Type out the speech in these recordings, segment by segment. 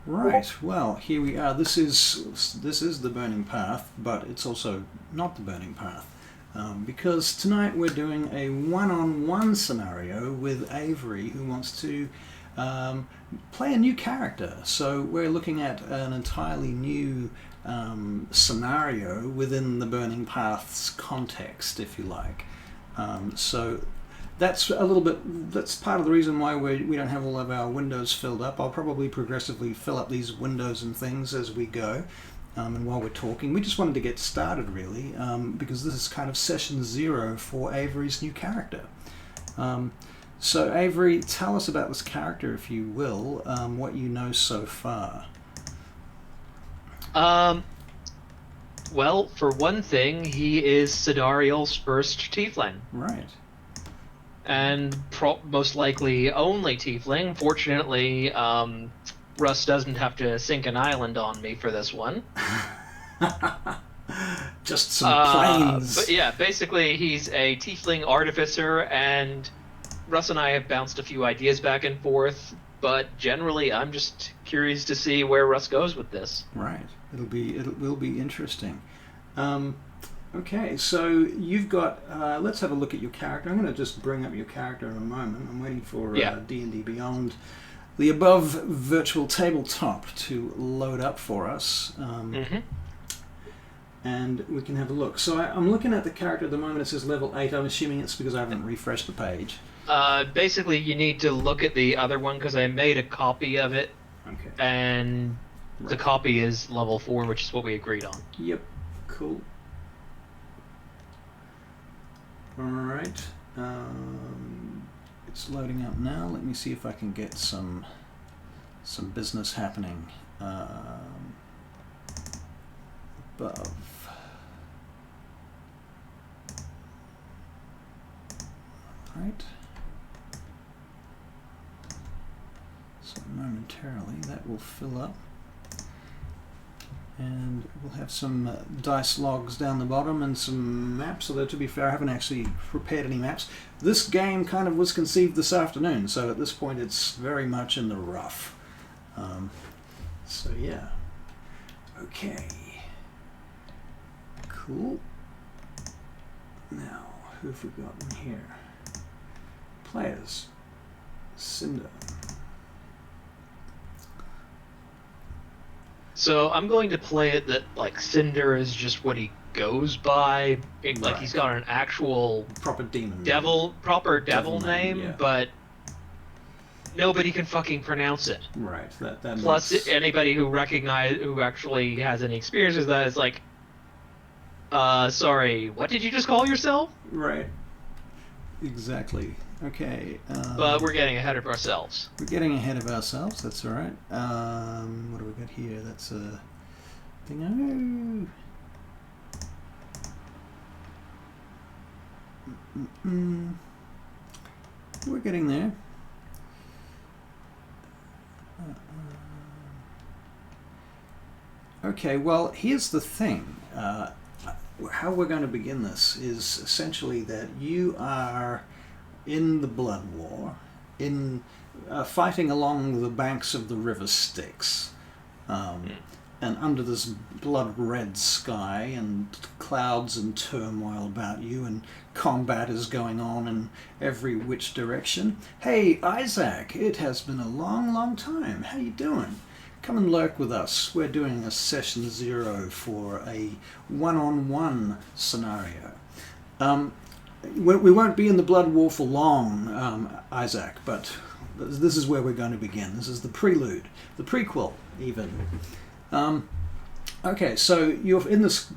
Right, well, here we are. This is the burning path, but it's also not the burning path. Because tonight we're doing a one-on-one scenario with Avery, who wants to play a new character. So we're looking at an entirely new scenario within the Burning Path's context, if you like. So that's that's part of the reason why we don't have all of our windows filled up. I'll probably progressively fill up these windows and things as we go. And while we're talking, we just wanted to get started, really, because this is kind of session 0 for Avery's new character. So Avery, tell us about this character, if you will, what you know so far. Well, for one thing, he is Sidariel's first tiefling. Right. And most likely only tiefling. Fortunately, Russ doesn't have to sink an island on me for this one. Just some planes. But yeah, basically he's a tiefling artificer, and Russ and I have bounced a few ideas back and forth, but generally I'm just curious to see where Russ goes with this. Right. It will be interesting. Okay, so you've got, let's have a look at your character. I'm going to just bring up your character in a moment. I'm waiting for D&D Beyond, the above virtual tabletop, to load up for us. And we can have a look. So I'm looking at the character at the moment. It says level 8. I'm assuming it's because I haven't refreshed the page. Basically, you need to look at the other one because I made a copy of it. Okay. And the copy is level 4, which is what we agreed on. Yep. Cool. Alright. It's loading up now. Let me see if I can get some business happening. Above. Right. So momentarily that will fill up. And we'll have some dice logs down the bottom and some maps, although to be fair I haven't actually prepared any maps. This game kind of was conceived this afternoon, so at this point it's very much in the rough. So yeah. Okay. Cool. Now, who have we got in here? Players. Cinder. So I'm going to play it that like Cinder is just what he goes by. Like he's got an actual proper demon proper devil name, yeah. But nobody can fucking pronounce it. Right. That Plus, anybody who actually has any experience with that is like, sorry, what did you just call yourself? Right. Exactly. Okay. But we're getting ahead of ourselves. We're getting ahead of ourselves. That's all right. What do we got here? That's a thing. We're getting there. Okay. Well, here's the thing. How we're going to begin this is essentially that you are in the Blood War, fighting along the banks of the River Styx, and under this blood-red sky, and clouds and turmoil about you, and combat is going on in every which direction. Hey, Isaac, it has been a long, long time. How you doing? Come and lurk with us. We're doing a session 0 for a one-on-one scenario. We won't be in the Blood War for long, Isaac, but this is where we're going to begin. This is the prelude, the prequel, even. Okay, so you're in this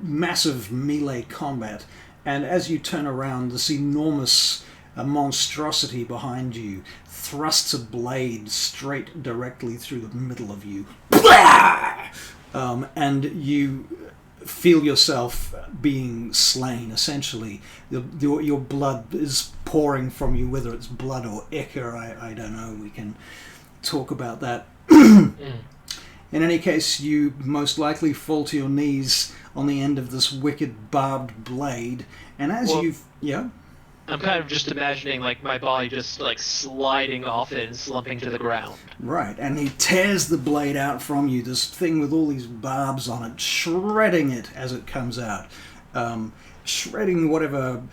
massive melee combat, and as you turn around, this enormous monstrosity behind you thrusts a blade straight directly through the middle of you. And you feel yourself being slain, essentially. Your blood is pouring from you, whether it's blood or ichor, I don't know. We can talk about that. In any case, you most likely fall to your knees on the end of this wicked barbed blade, and as Yeah? I'm kind of just imagining like my body just like sliding off it and slumping to the ground. Right, and he tears the blade out from you, this thing with all these barbs on it, shredding it as it comes out. Shredding whatever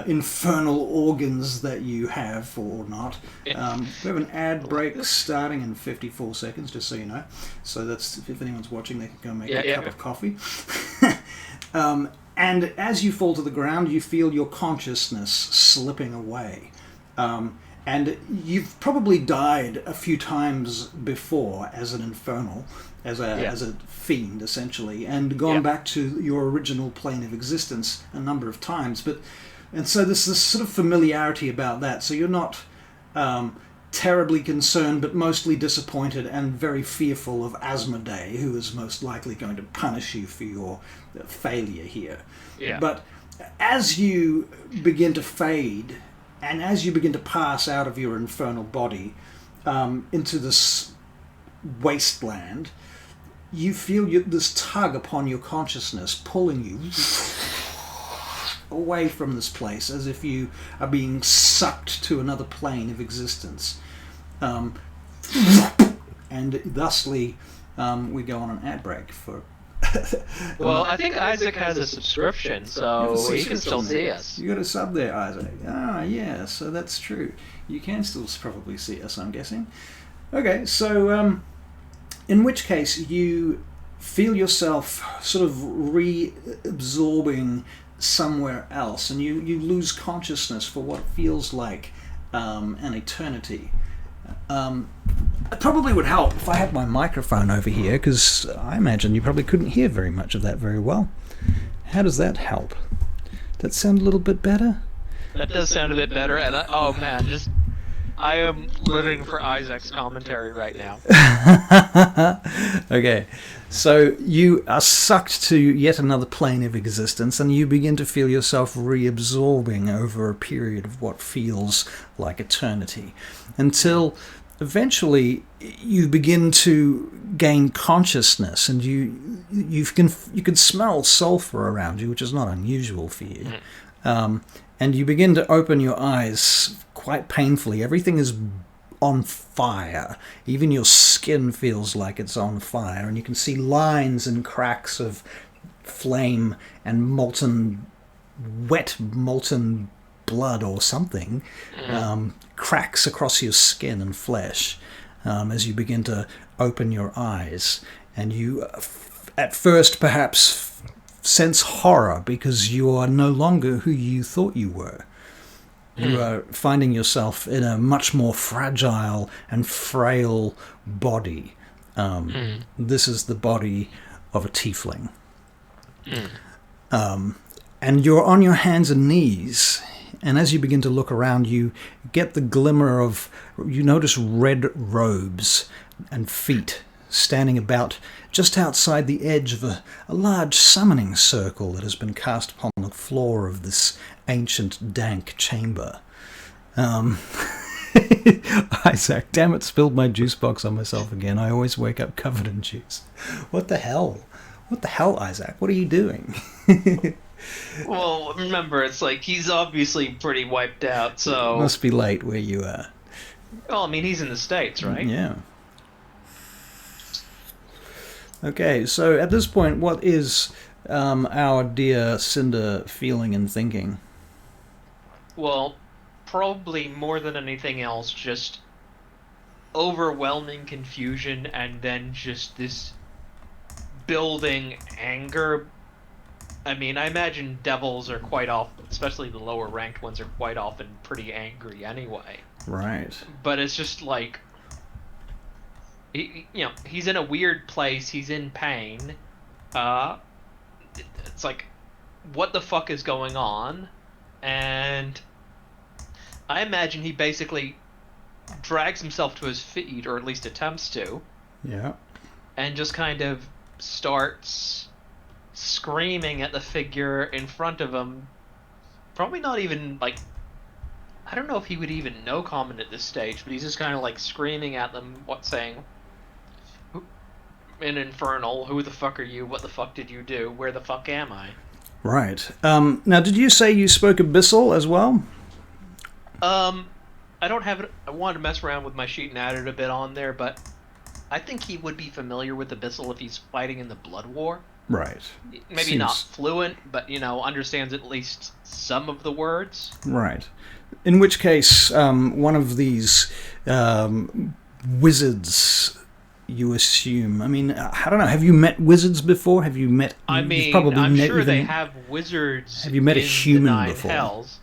infernal organs that you have or not. We have an ad break starting in 54 seconds, just so you know. So that's, if anyone's watching, they can go make a cup of coffee. And as you fall to the ground, you feel your consciousness slipping away. And you've probably died a few times before as an infernal, as a fiend, essentially, and gone back to your original plane of existence a number of times. And so there's this sort of familiarity about that. So you're not terribly concerned, but mostly disappointed and very fearful of Asmodee, who is most likely going to punish you for your failure here. Yeah. But as you begin to fade, and as you begin to pass out of your infernal body into this wasteland, you feel this tug upon your consciousness pulling you away from this place, as if you are being sucked to another plane of existence. And thusly, we go on an ad break for... Well, I think Isaac has a subscription, so he can still see us. You got a sub there, Isaac. Ah, yeah, so that's true. You can still probably see us, I'm guessing. Okay, so in which case you feel yourself sort of reabsorbing somewhere else, and you lose consciousness for what feels like an eternity. It probably would help if I had my microphone over here, because I imagine you probably couldn't hear very much of that very well. How does that help? Does that sound a little bit better? That does sound a bit better, and I am living for Isaac's commentary right now. Okay, so you are sucked to yet another plane of existence, and you begin to feel yourself reabsorbing over a period of what feels like eternity, until eventually you begin to gain consciousness, and you can smell sulfur around you, which is not unusual for you. And you begin to open your eyes quite painfully. Everything is on fire. Even your skin feels like it's on fire, and you can see lines and cracks of flame and wet molten blood or something cracks across your skin and flesh as you begin to open your eyes. And you, at first, perhaps sense horror because you are no longer who you thought you were. You are finding yourself in a much more fragile and frail body. This is the body of a tiefling. And you're on your hands and knees, and as you begin to look around, you get the glimmer of, you notice red robes and feet standing about just outside the edge of a large summoning circle that has been cast upon the floor of this ancient, dank chamber. Isaac, damn it, spilled my juice box on myself again. I always wake up covered in juice. What the hell? What the hell, Isaac? What are you doing? Well, remember, it's like he's obviously pretty wiped out, so... It must be late where you are. Well, I mean, he's in the States, right? Yeah. Okay, so at this point, what is our dear Cinder feeling and thinking? Well, probably more than anything else, just overwhelming confusion and then just this building anger. I mean, I imagine devils are quite often, especially the lower ranked ones, are quite often pretty angry anyway. Right. But it's just like, he's in a weird place, he's in pain. It's like, what the fuck is going on? And I imagine he basically drags himself to his feet, or at least attempts to. Yeah. And just kind of starts screaming at the figure in front of him. Probably not even, like, I don't know if he would even know common at this stage, but he's just kind of like screaming at them, saying, in Infernal, who the fuck are you? What the fuck did you do? Where the fuck am I? Right. Now, did you say you spoke Abyssal as well? I don't have it. I wanted to mess around with my sheet and added a bit on there, but I think he would be familiar with Abyssal if he's fighting in the Blood War. Right. Maybe not fluent, but, understands at least some of the words. Right. In which case, one of these wizards, you assume. I mean, I don't know. Have you met wizards before? Have you met? I mean, I'm sure they have wizards. Have you met a human the Nine before? Hells.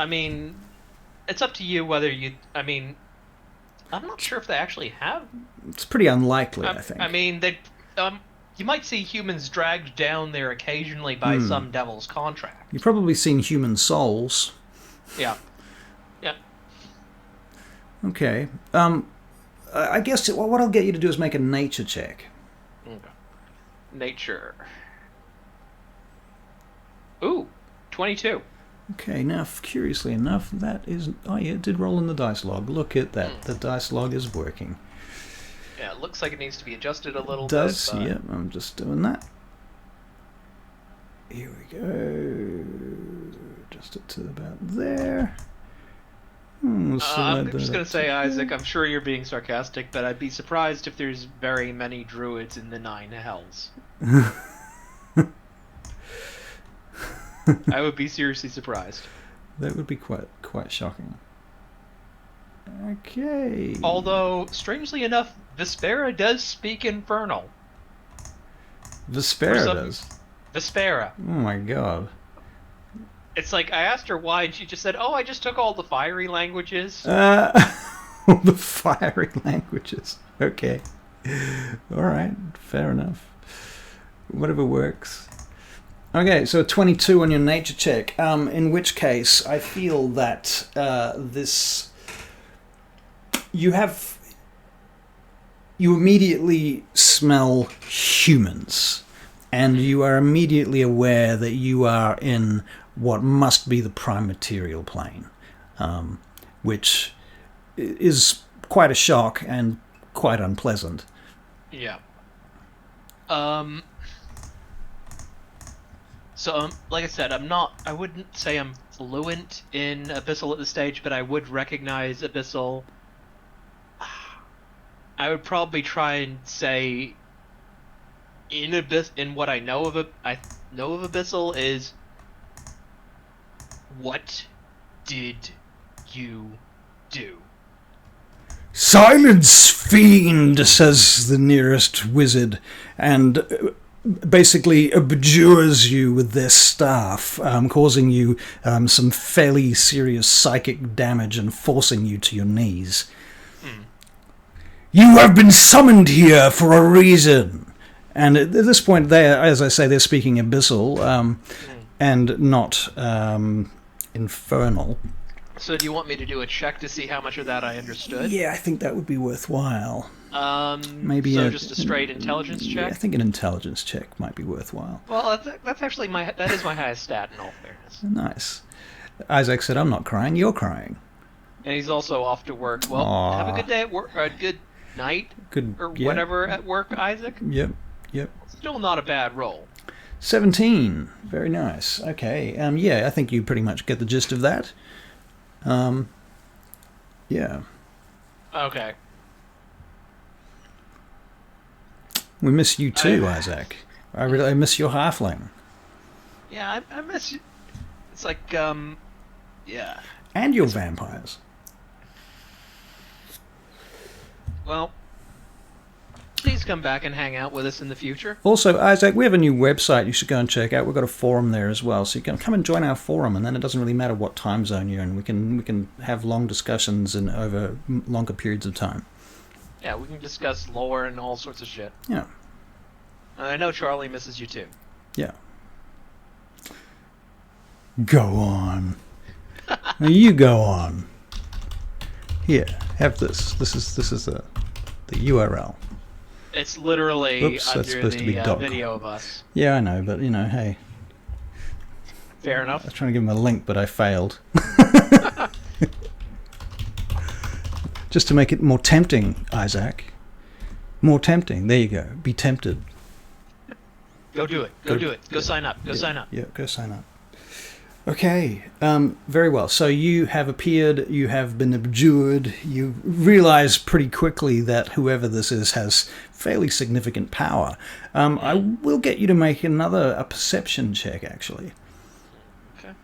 I mean, it's up to you whether you. I mean, I'm not sure if they actually have. It's pretty unlikely, I think. I mean, they. You might see humans dragged down there occasionally by some devil's contract. You've probably seen human souls. Yeah. Yeah. Okay. I guess what I'll get you to do is make a nature check. Okay. Nature. Ooh, 22. Okay, now, curiously enough, that is... Oh, yeah, it did roll in the dice log. Look at that. The dice log is working. Yeah, it looks like it needs to be adjusted a little bit. But... Yep, I'm just doing that. Here we go. Adjust it to about there. I'm just going to say, Isaac, I'm sure you're being sarcastic, but I'd be surprised if there's very many druids in the Nine Hells. I would be seriously surprised. That would be quite shocking. Okay. Although, strangely enough, Vespera does speak Infernal. Vespera does? Vespera. Oh my god. It's like, I asked her why, and she just said, I just took all the fiery languages. The fiery languages. Okay. Alright, fair enough. Whatever works. Okay, so 22 on your nature check, in which case I feel that you immediately smell humans, and you are immediately aware that you are in what must be the prime material plane, which is quite a shock and quite unpleasant. Yeah. So, like I said, I wouldn't say I'm fluent in Abyssal at this stage, but I would recognize Abyssal. I would probably try and say, in what I know of Abyssal is, what did you do? Silence, fiend, says the nearest wizard, and basically abjures you with their staff, causing you some fairly serious psychic damage and forcing you to your knees. You have been summoned here for a reason. And at this point, as I say, they're speaking Abyssal and not Infernal. So do you want me to do a check to see how much of that I understood? Yeah, I think that would be worthwhile. Maybe just a straight intelligence check? Yeah, I think an intelligence check might be worthwhile. Well, that's actually that is my highest stat in all fairness. Nice. Isaac said, I'm not crying, you're crying. And he's also off to work. Well, have a good day at work, or a good night, whatever at work, Isaac. Yep. Still not a bad roll. 17. Very nice. Okay. Yeah, I think you pretty much get the gist of that. Yeah. Okay. We miss you too, Isaac. I miss your halfling. Yeah, I miss you. It's like, yeah. And your vampires. Well, please come back and hang out with us in the future. Also, Isaac, we have a new website you should go and check out. We've got a forum there as well, so you can come and join our forum, and then it doesn't really matter what time zone you're in. We can have long discussions over longer periods of time. Yeah, we can discuss lore and all sorts of shit. Yeah. I know Charlie misses you too. Yeah. Go on. You go on. Here, have this. This is the URL. It's literally Oops, that's under supposed to be the doc. video of us. Yeah, I know, but hey. Fair enough. I was trying to give him a link, but I failed. Just to make it more tempting, Isaac. More tempting. There you go. Be tempted. Go do it. Go do it. Go sign up. Go sign up. Yeah, go sign up. Okay, very well. So you have appeared, you have been abjured, you realize pretty quickly that whoever this is has fairly significant power. I will get you to make a perception check, actually. Okay.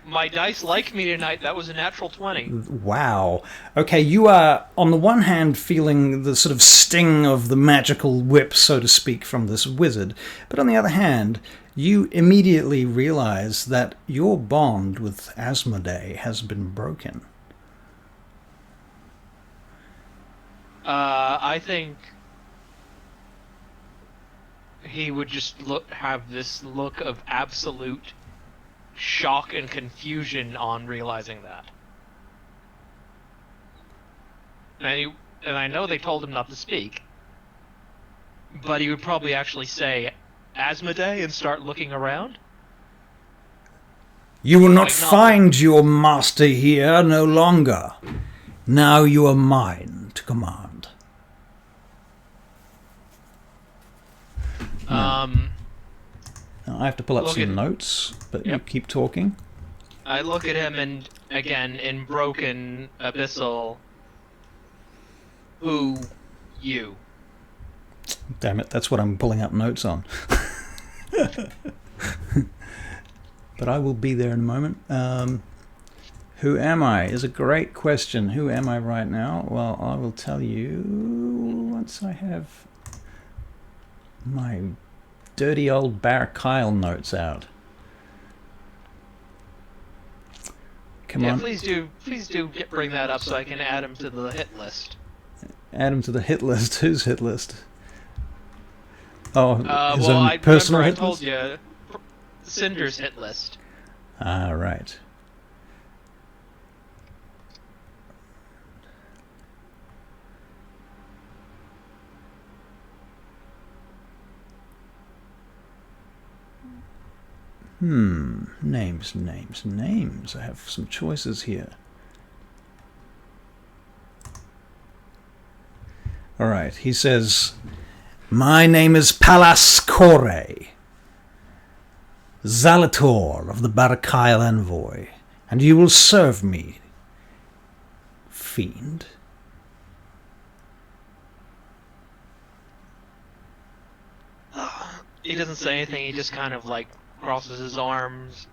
My dice like me tonight. That was a natural 20. Wow. Okay, you are, on the one hand, feeling the sort of sting of the magical whip, so to speak, from this wizard, but on the other hand, you immediately realize that your bond with Asmodee has been broken. I think he would just have this look of absolute shock and confusion on realizing that. And I know they told him not to speak, but he would probably actually say Asmodee and start looking around. You will not find your master here no longer. Now you are mine to command. Now I have to pull up some notes, but you keep talking. I look at him and, again, in broken, abyssal, who, you? Damn it, that's what I'm pulling up notes on. But I will be there in a moment. Who am I is a great question. Who am I right now? Well, I will tell you once I have my dirty old Barakyle notes out. Come on. Please do bring that up so I can add him to the hit list. Add him to the hit list. Whose hit list? Oh, his well, own personal hit list? I told you, Cinder's hit list. Ah, right. Names. I have some choices here. Alright, he says, my name is Pallas Kore, Zalator of the Barakyle Envoy, and you will serve me, fiend. He doesn't say anything, he just kind of like crosses his arms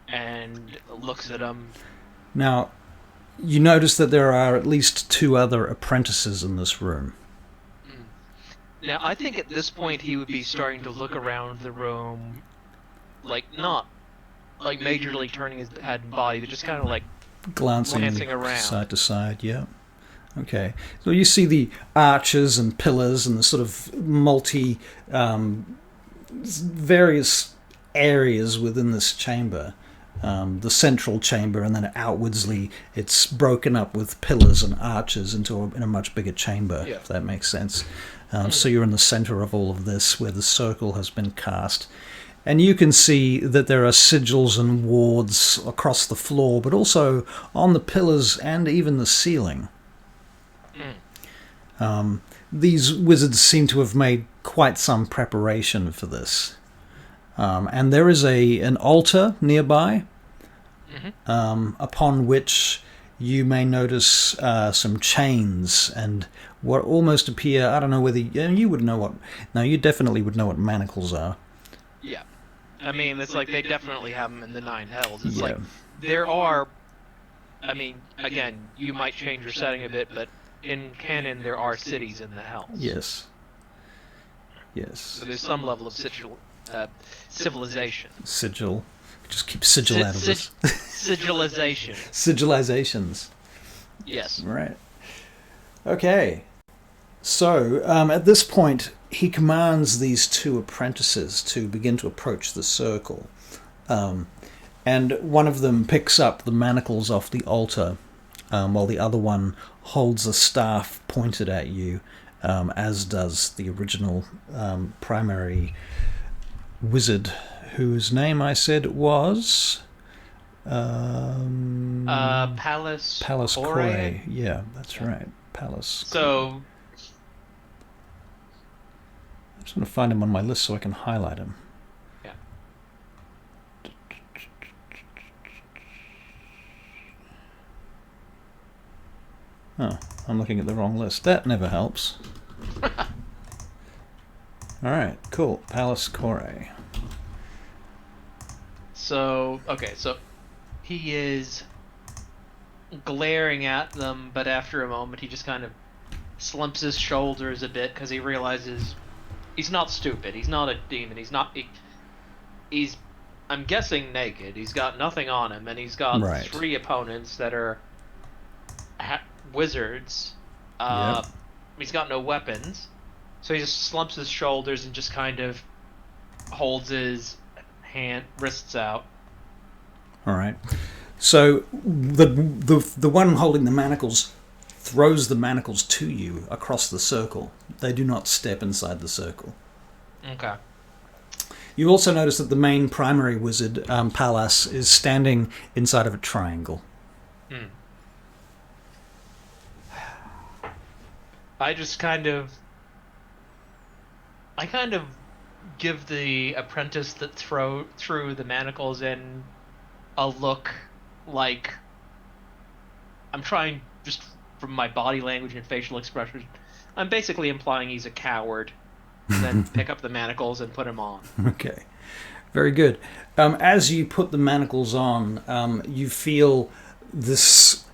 and looks at him. Now, you notice that there are at least 2 other apprentices in this room. Now, I think at this point he would be starting to look around the room, like not like majorly turning his head and body, but just kind of like glancing around. Side to side, yeah. Okay, so you see the arches and pillars and the sort of various areas within this chamber. The central chamber, and then outwardsly it's broken up with pillars and arches in a much bigger chamber, if that makes sense. So you're in the center of all of this where the circle has been cast. And you can see that there are sigils and wards across the floor, but also on the pillars and even the ceiling. These wizards seem to have made quite some preparation for this. And there is an altar nearby, upon which you may notice some chains and what almost appear, I don't know whether you would know what, no, you definitely would know what manacles are. Yeah. I mean, it's like they definitely have them in the 9 hells. It's like there are, I mean, again, you might change your setting a bit, but in canon there are cities in the hells. Yes. So there's some level of civilization. Sigil. Just keep sigil out of this. Sigilization. Sigilizations. Yes. Right. Okay. So, at this point, he commands these 2 apprentices to begin to approach the circle. And one of them picks up the manacles off the altar, while the other one holds a staff pointed at you, as does the original primary wizard, whose name I said was Pallas Kore. Yeah, that's right. Pallas. So just want to find him on my list so I can highlight him. Yeah. Oh, I'm looking at the wrong list. That never helps. Alright, cool. Palace Core. So, okay, so he is glaring at them, but after a moment he just kind of slumps his shoulders a bit because he realizes he's not stupid. He's not a demon. He's I'm guessing naked. He's got nothing on him, and he's got Right. 3 opponents that are wizards. Yep. He's got no weapons, so he just slumps his shoulders and just kind of holds his wrists out. All right. So the one holding the manacles throws the manacles to you across the circle. They do not step inside the circle. Okay. You also notice that the main primary wizard, Pallas, is standing inside of a triangle. I kind of give the apprentice that threw the manacles in a look like I'm trying, just from my body language and facial expression, I'm basically implying he's a coward. And then pick up the manacles and put him on. Okay. Very good. As you put the manacles on, you feel this...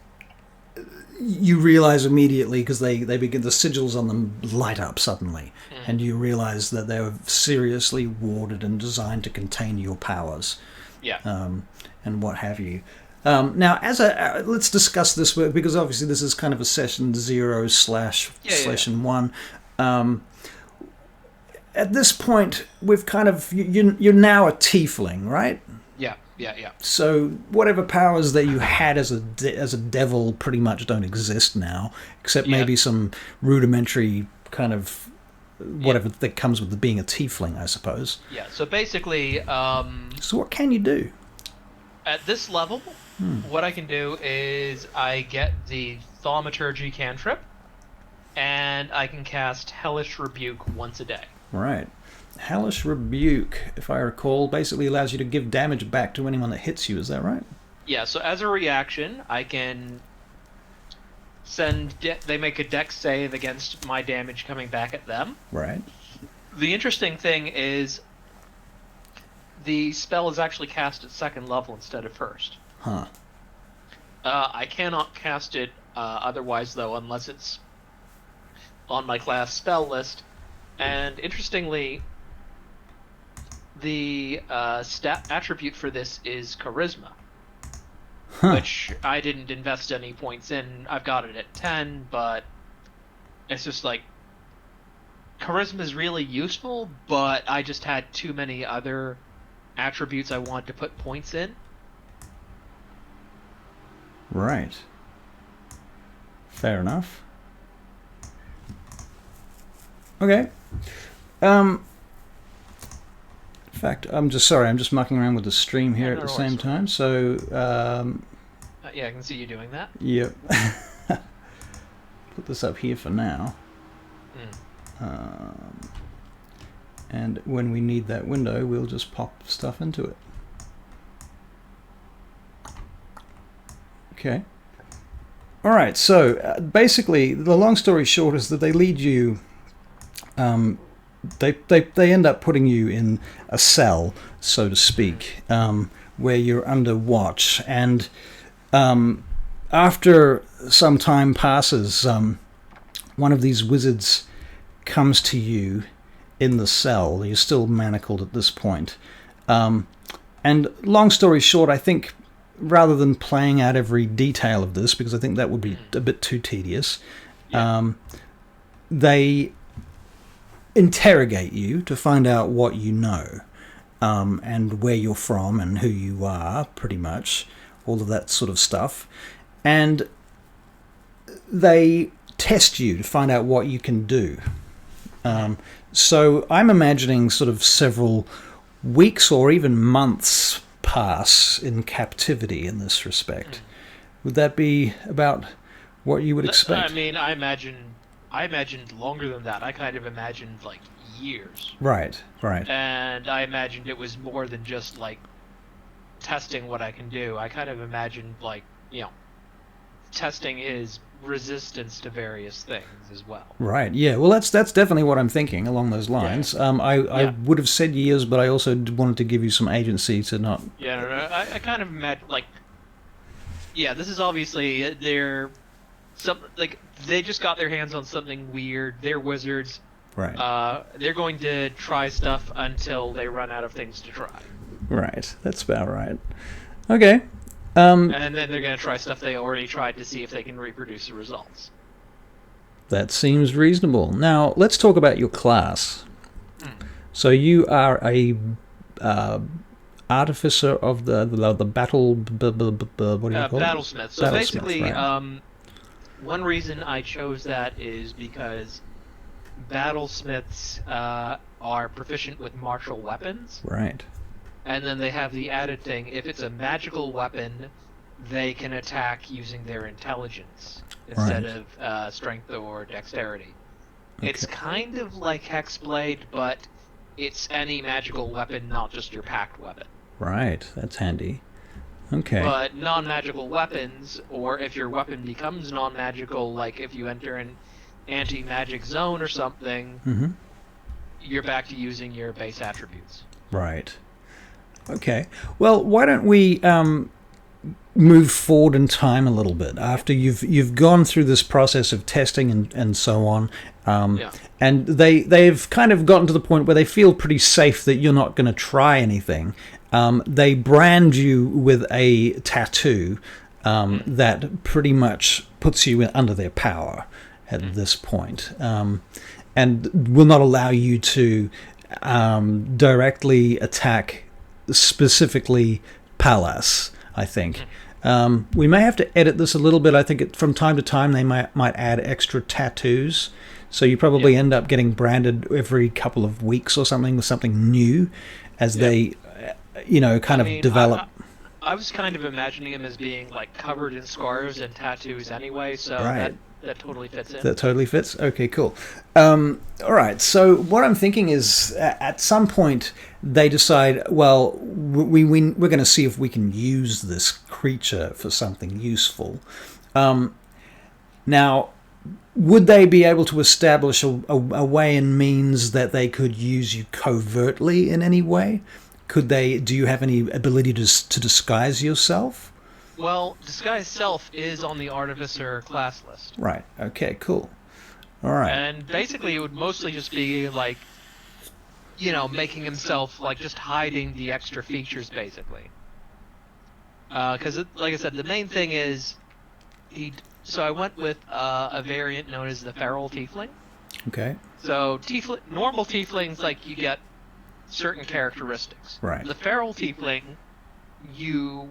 You realize immediately, because they begin, the sigils on them light up suddenly, and you realize that they were seriously warded and designed to contain your powers. Yeah. And what have you. Now, let's discuss this, because obviously this is kind of a session 0/session 1. At this point, we've kind of... You're now a tiefling, right? Yeah. So whatever powers that you had as a devil pretty much don't exist now, except maybe some rudimentary kind of whatever that comes with being a tiefling, I suppose. Yeah, so basically... So what can you do? At this level, what I can do is I get the Thaumaturgy cantrip, and I can cast Hellish Rebuke once a day. Right. Hellish Rebuke, if I recall, basically allows you to give damage back to anyone that hits you, is that right? Yeah, so as a reaction, I can send... they make a dex save against my damage coming back at them. Right. The interesting thing is the spell is actually cast at 2nd level instead of 1st. Huh. I cannot cast it otherwise, though, unless it's on my class spell list. And interestingly, the stat attribute for this is Charisma, which I didn't invest any points in. I've got it at 10, but it's just like, Charisma is really useful, but I just had too many other attributes I wanted to put points in. Right. Fair enough. Okay. In fact, I'm just mucking around with the stream here at the same time. So, yeah, I can see you doing that. Yep. Put this up here for now. And when we need that window, we'll just pop stuff into it. Okay. All right. So basically, the long story short is that they lead you. They end up putting you in a cell, so to speak, where you're under watch. And after some time passes, one of these wizards comes to you in the cell. You're still manacled at this point. And long story short, I think rather than playing out every detail of this, because I think that would be a bit too tedious, they interrogate you to find out what you know, and where you're from and who you are, pretty much, all of that sort of stuff. And they test you to find out what you can do. So I'm imagining sort of several weeks or even months pass in captivity in this respect. Would that be about what you would expect? I mean, I imagine I imagined longer than that. I kind of imagined like years. Right, right. And I imagined it was more than just like testing what I can do. I kind of imagined like, testing his resistance to various things as well. Right. Yeah. Well, that's definitely what I'm thinking along those lines. I Yeah. would have said years, but I also wanted to give you some agency to not. Yeah, no, no, I kind of imagine like, yeah, this is obviously they just got their hands on something weird. They're wizards. Right. They're going to try stuff until they run out of things to try. Right. That's about right. Okay. And then they're going to try stuff they already tried to see if they can reproduce the results. That seems reasonable. Now let's talk about your class. So you are a artificer of the battle. What do you call it? Battlesmith. So Battlesmith, basically, right. one reason I chose that is because battlesmiths are proficient with martial weapons. Right. And then they have the added thing, if it's a magical weapon, they can attack using their intelligence instead of strength or dexterity. Okay. It's kind of like Hexblade, but it's any magical weapon, not just your packed weapon. Right, that's handy. Okay. But non-magical weapons, or if your weapon becomes non-magical, like if you enter an anti-magic zone or something, you're back to using your base attributes. Right. Okay. Well, why don't we move forward in time a little bit after you've gone through this process of testing and so on, and they've kind of gotten to the point where they feel pretty safe that you're not going to try anything. They brand you with a tattoo that pretty much puts you under their power at this point, and will not allow you to directly attack specifically Pallas, I think. We may have to edit this a little bit. I think from time to time they might add extra tattoos. So you probably end up getting branded every couple of weeks or something with something new as they, kind of develop. I was kind of imagining him as being like covered in scars and tattoos anyway, so that totally fits in. That totally fits? Okay, cool. All right, so what I'm thinking is at some point they decide, well, we're going to see if we can use this creature for something useful. Now, would they be able to establish a way and means that they could use you covertly in any way? Do you have any ability to disguise yourself? Well, disguise self is on the Artificer class list. Right. Okay, cool. All right. And basically it would mostly just be like, making himself, like, just hiding the extra features, basically. Because, like I said, the main thing is, so I went with a variant known as the Feral Tiefling. Okay. So, normal Tieflings, like, you get certain characteristics. Right. The Feral Tiefling, you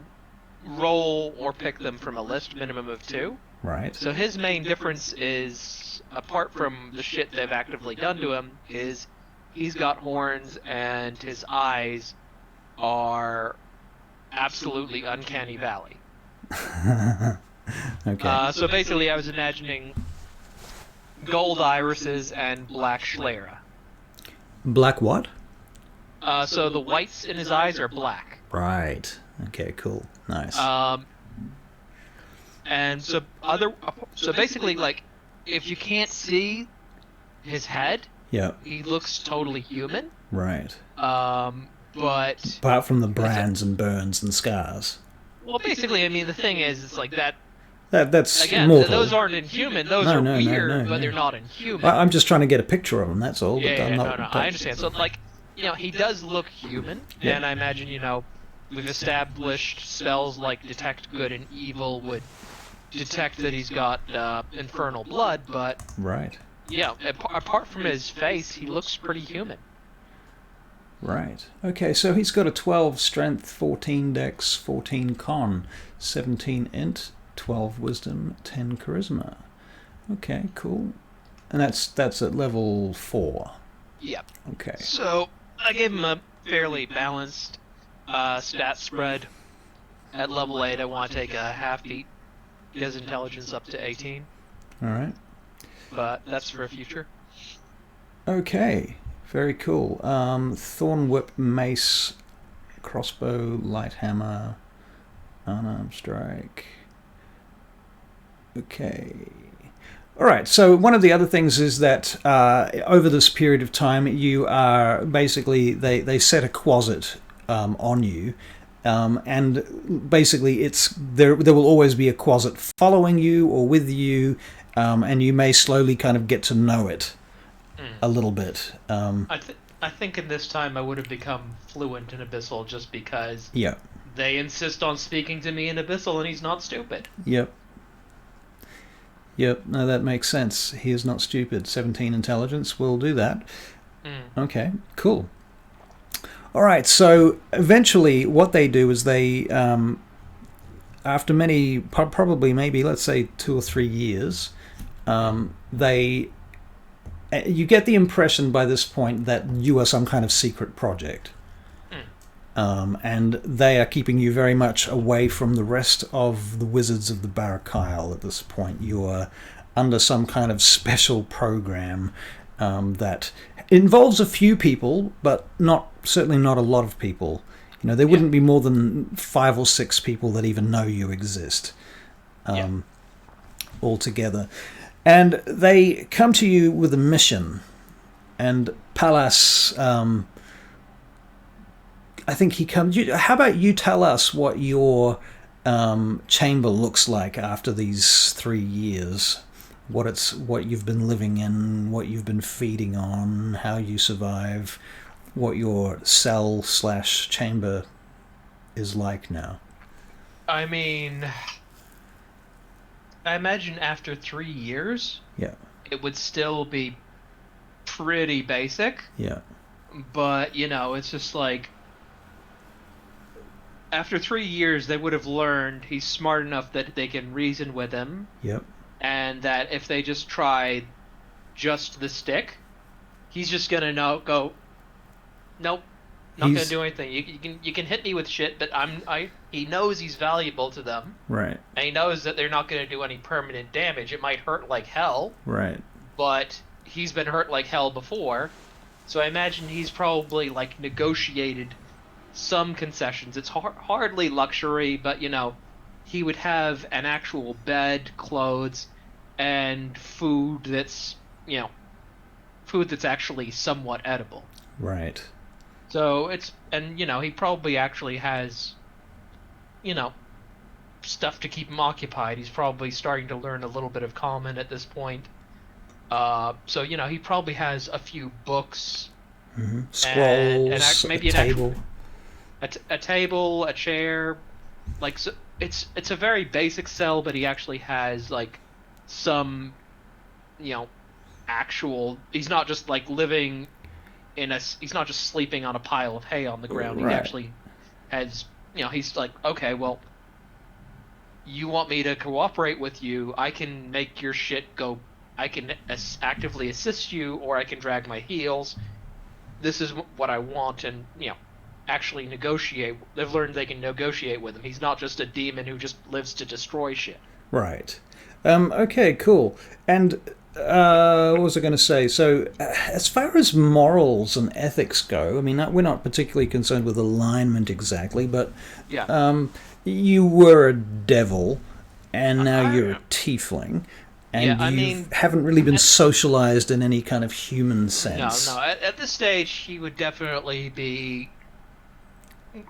roll or pick them from a list minimum of 2. Right. So his main difference is, apart from the shit they've actively done to him, is he's got horns and his eyes are absolutely uncanny valley. Okay. So basically I was imagining gold irises and black sclera. Black what? So the whites in his eyes are black. Right. Okay, cool. Nice. And so basically, like, if you can't see his head, he looks totally human. Right. But apart from the brands and burns and scars. Well, basically, I mean, the thing is, it's like that's again, mortal. Those aren't inhuman. Those are weird, but they're not inhuman. I'm just trying to get a picture of them. That's all. I understand. So, like, he does look human, and I imagine, we've established spells like Detect Good and Evil would detect that he's got infernal blood, but right. Yeah, apart from his face, he looks pretty human. Right. Okay, so he's got a 12 strength, 14 dex, 14 con, 17 int, 12 wisdom, 10 charisma. Okay, cool. And that's at level 4. Yep. Okay. So I gave him a fairly balanced stat spread. At level 8, I want to take a half beat. He has intelligence up to 18. All right. but that's for a future. Okay, very cool. Thorn whip, mace, crossbow, light hammer, unarmed strike. Okay. All right, so one of the other things is that over this period of time, you are basically, they set a quasit on you, and basically it's there will always be a quasit following you or with you, and you may slowly kind of get to know it a little bit. I think in this time I would have become fluent in Abyssal just because Yeah. they insist on speaking to me in Abyssal and he's not stupid. Yep. Yep, no, that makes sense. He is not stupid. 17 intelligence will do that. Okay, cool. All right, so eventually what they do is they, after many, probably maybe, let's say 2 or 3 years, you get the impression by this point that you are some kind of secret project. And they are keeping you very much away from the rest of the Wizards of the Barakyle at this point. You are under some kind of special program that involves a few people, but certainly not a lot of people. You know, there wouldn't be more than 5 or 6 people that even know you exist altogether. And they come to you with a mission. And Pallas... I think he comes. How about you tell us what your chamber looks like after these 3 years? What you've been living in, what you've been feeding on, how you survive, what your cell/chamber is like now. I mean, I imagine after 3 years, it would still be pretty basic. Yeah. But it's just like. After 3 years, they would have learned he's smart enough that they can reason with him. Yep. And that if they just try just the stick, he's just gonna nope, not gonna do anything. You can hit me with shit, but he knows he's valuable to them. Right. And he knows that they're not gonna do any permanent damage. It might hurt like hell. Right. But he's been hurt like hell before, so I imagine he's probably like negotiated some concessions. It's hardly luxury, but he would have an actual bed, clothes, and food that's actually somewhat edible. Right. So he probably actually has stuff to keep him occupied. He's probably starting to learn a little bit of common at this point. So he probably has a few books, scrolls, maybe a table. A table, a chair, like so it's a very basic cell, but he actually has like some, actual. He's not just like living he's not just sleeping on a pile of hay on the ground. Right. He actually has, he's like, okay, well, you want me to cooperate with you? I can make your shit go. I can actively assist you, or I can drag my heels. This is what I want, and actually negotiate. They've learned they can negotiate with him. He's not just a demon who just lives to destroy shit. Right. Okay, cool. And what was I going to say? So as far as morals and ethics go, I mean, we're not particularly concerned with alignment exactly, but you were a devil, and now you're a tiefling. And you haven't really been socialized in any kind of human sense. No. At this stage, he would definitely be...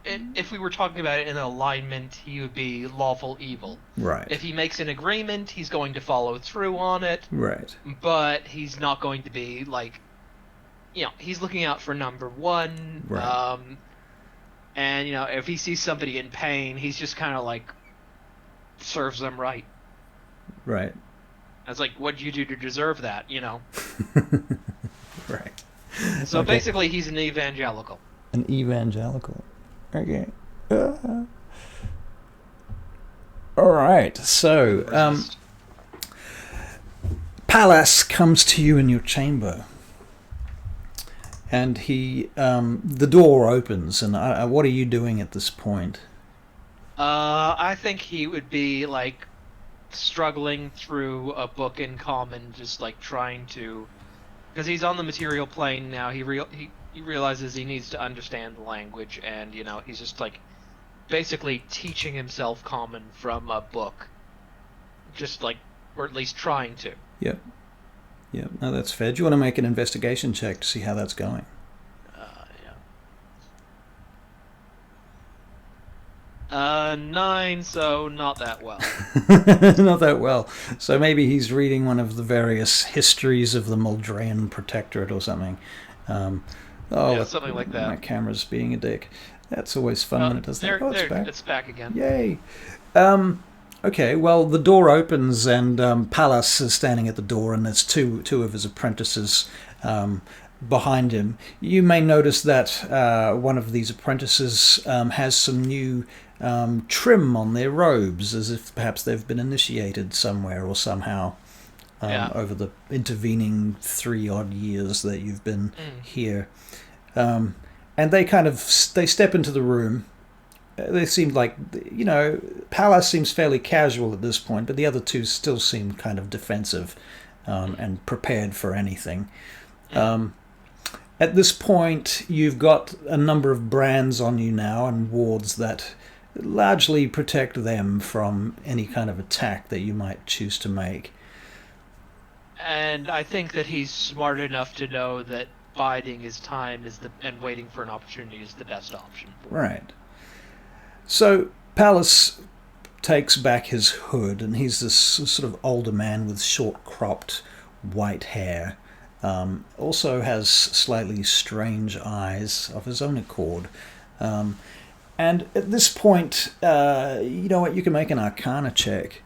If we were talking about it in alignment, he would be lawful evil. Right. If he makes an agreement, he's going to follow through on it. Right. But he's not going to be like... he's looking out for number one. Right. And, if he sees somebody in pain, he's just kind of like... serves them right. Right. I was like, what'd you do to deserve that, Right. So basically, he's an evangelical. An evangelical. Okay. All right. So, Pallas comes to you in your chamber. And the door opens, and what are you doing at this point? I think he would be like struggling through a book in common, just like trying to, because he's on the material plane now. He realizes he needs to understand the language, and he's just like basically teaching himself common from a book, just like, or at least trying to. Yep. Yep. No, that's fair. Do you want to make an investigation check to see how that's going? Yeah. 9, so not that well. Not that well. So maybe he's reading one of the various histories of the Moldrayan Protectorate or something. Yeah, something like that. My camera's being a dick. That's always fun when it does that. Oh, it's back. It's back again. Yay. Okay, well, the door opens and Pallas is standing at the door, and there's two of his apprentices behind him. You may notice that one of these apprentices has some new trim on their robes, as if perhaps they've been initiated somewhere or somehow over the intervening 3-odd years that you've been here. And they step into the room. They seem like, Pallas seems fairly casual at this point, but the other two still seem kind of defensive and prepared for anything. At this point, you've got a number of brands on you now and wards that largely protect them from any kind of attack that you might choose to make. And I think that he's smart enough to know that biding his time and waiting for an opportunity is the best option. Right. So Pallas takes back his hood, and he's this sort of older man with short cropped white hair. Also has slightly strange eyes of his own accord. And at this point, you know what, you can make an Arcana check.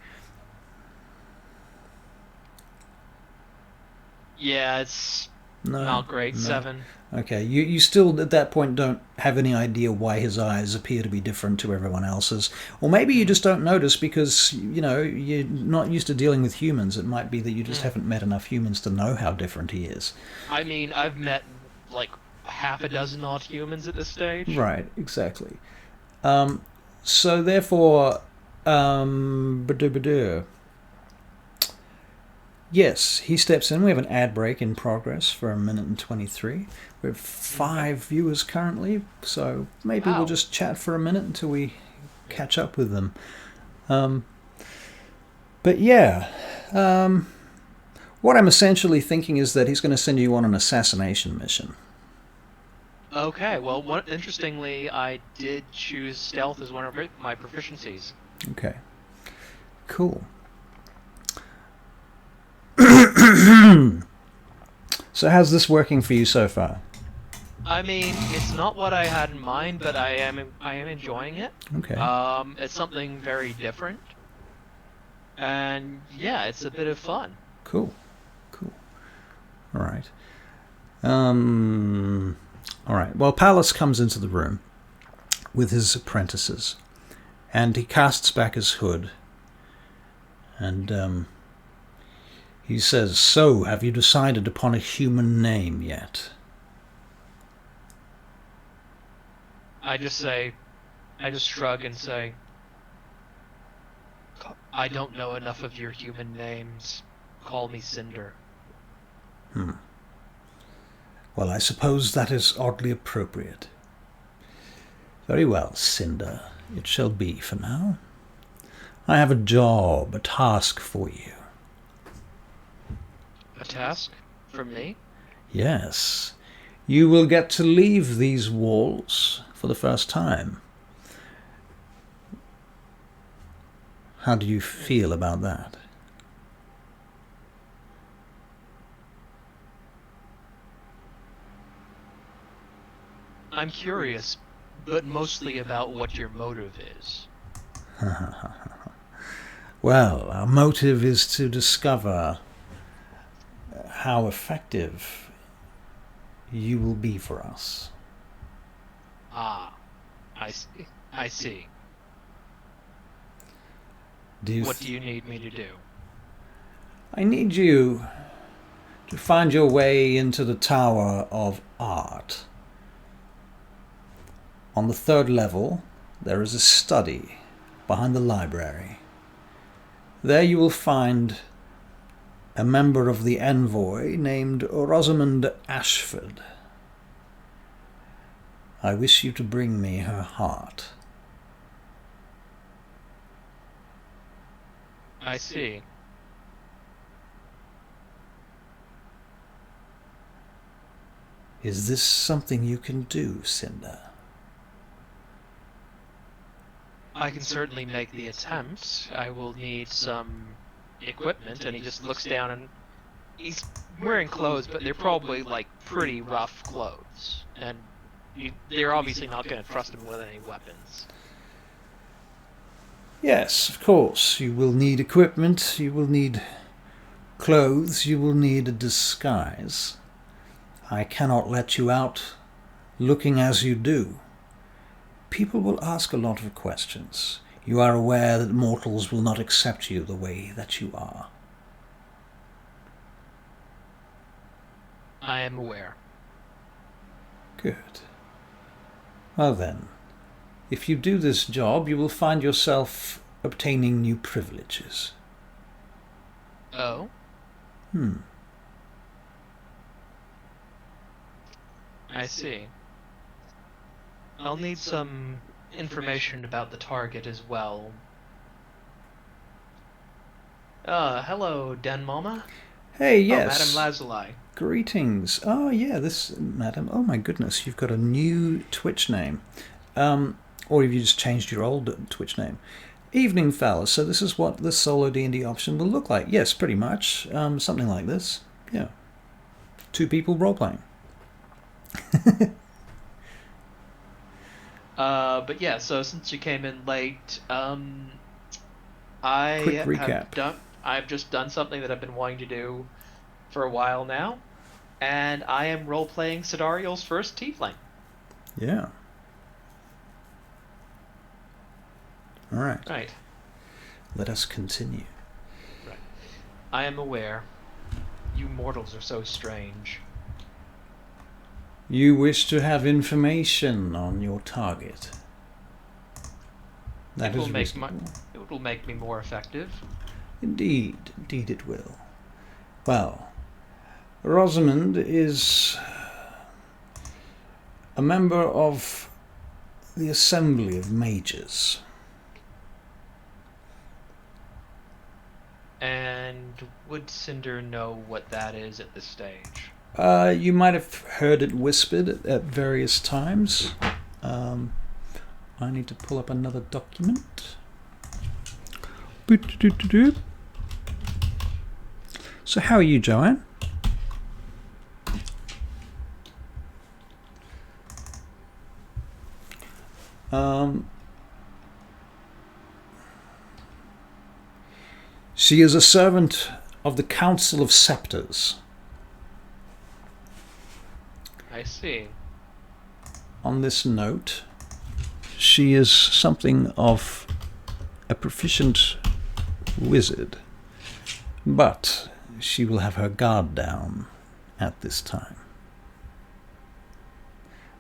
Yeah, it's not great. No. 7. Okay, you still at that point don't have any idea why his eyes appear to be different to everyone else's. Or maybe you just don't notice because, you're not used to dealing with humans. It might be that you just haven't met enough humans to know how different he is. I mean, I've met like half a dozen odd humans at this stage. Right, exactly. So therefore, yes, he steps in. We have an ad break in progress for 1:23. We have 5 viewers currently, so maybe we'll just chat for a minute until we catch up with them. But yeah, what I'm essentially thinking is that he's going to send you on an assassination mission. Okay, well, interestingly, I did choose stealth as one of my proficiencies. Okay, cool. So how's this working for you so far? I mean, it's not what I had in mind, but I am enjoying it. Okay. It's something very different, and yeah, it's a bit of fun. Cool. All right. All right. Well, Pallas comes into the room with his apprentices, and he casts back his hood, and he says, "So, have you decided upon a human name yet?" I just shrug and say, "I don't know enough of your human names. Call me Cinder." Well, I suppose that is oddly appropriate. Very well, Cinder. It shall be for now. I have a task for you. A task? From me? Yes. You will get to leave these walls for the first time. How do you feel about that? I'm curious, but mostly about what your motive is. Well, our motive is to discover how effective you will be for us. Ah, I see. What do you need me to do? I need you to find your way into the Tower of Art. On the 3rd level, there is a study behind the library. There you will find a member of the envoy named Rosamund Ashford. I wish you to bring me her heart. I see. Is this something you can do, Cinder? I can certainly make the attempt. I will need some equipment, and he just looks down, and he's wearing clothes, but they're probably like pretty rough clothes, and they're obviously not going to trust him with any weapons. Yes, of course. You will need equipment, you will need clothes, you will need a disguise. I cannot let you out looking as you do. People will ask a lot of questions. You are aware that mortals will not accept you the way that you are. I am aware. Good. Well then, if you do this job, you will find yourself obtaining new privileges. Oh? I see. I'll need some information about the target as well. Hello, Den Mama. Hey, yes. Oh, Madame Lazuli. Greetings. Oh, yeah, this, madam. Oh, my goodness, you've got a new Twitch name. Or have you just changed your old Twitch name? Evening, fellas. So this is what the solo D&D option will look like. Yes, pretty much. Something like this. Yeah. 2 people role-playing. But yeah, so since you came in late, Quick recap. I've just done something that I've been wanting to do for a while now, and I am role-playing Sidariel's first tiefling. Yeah. All right. Right. Let us continue. Right. I am aware. You mortals are so strange. You wish to have information on your target. That is reasonable. It will make me more effective. Indeed it will. Well, Rosamund is a member of the Assembly of Mages. And would Cinder know what that is at this stage? You might have heard it whispered at various times. I need to pull up another document. So how are you, Joanne? She is a servant of the Council of Scepters. I see. On this note, she is something of a proficient wizard, but she will have her guard down at this time.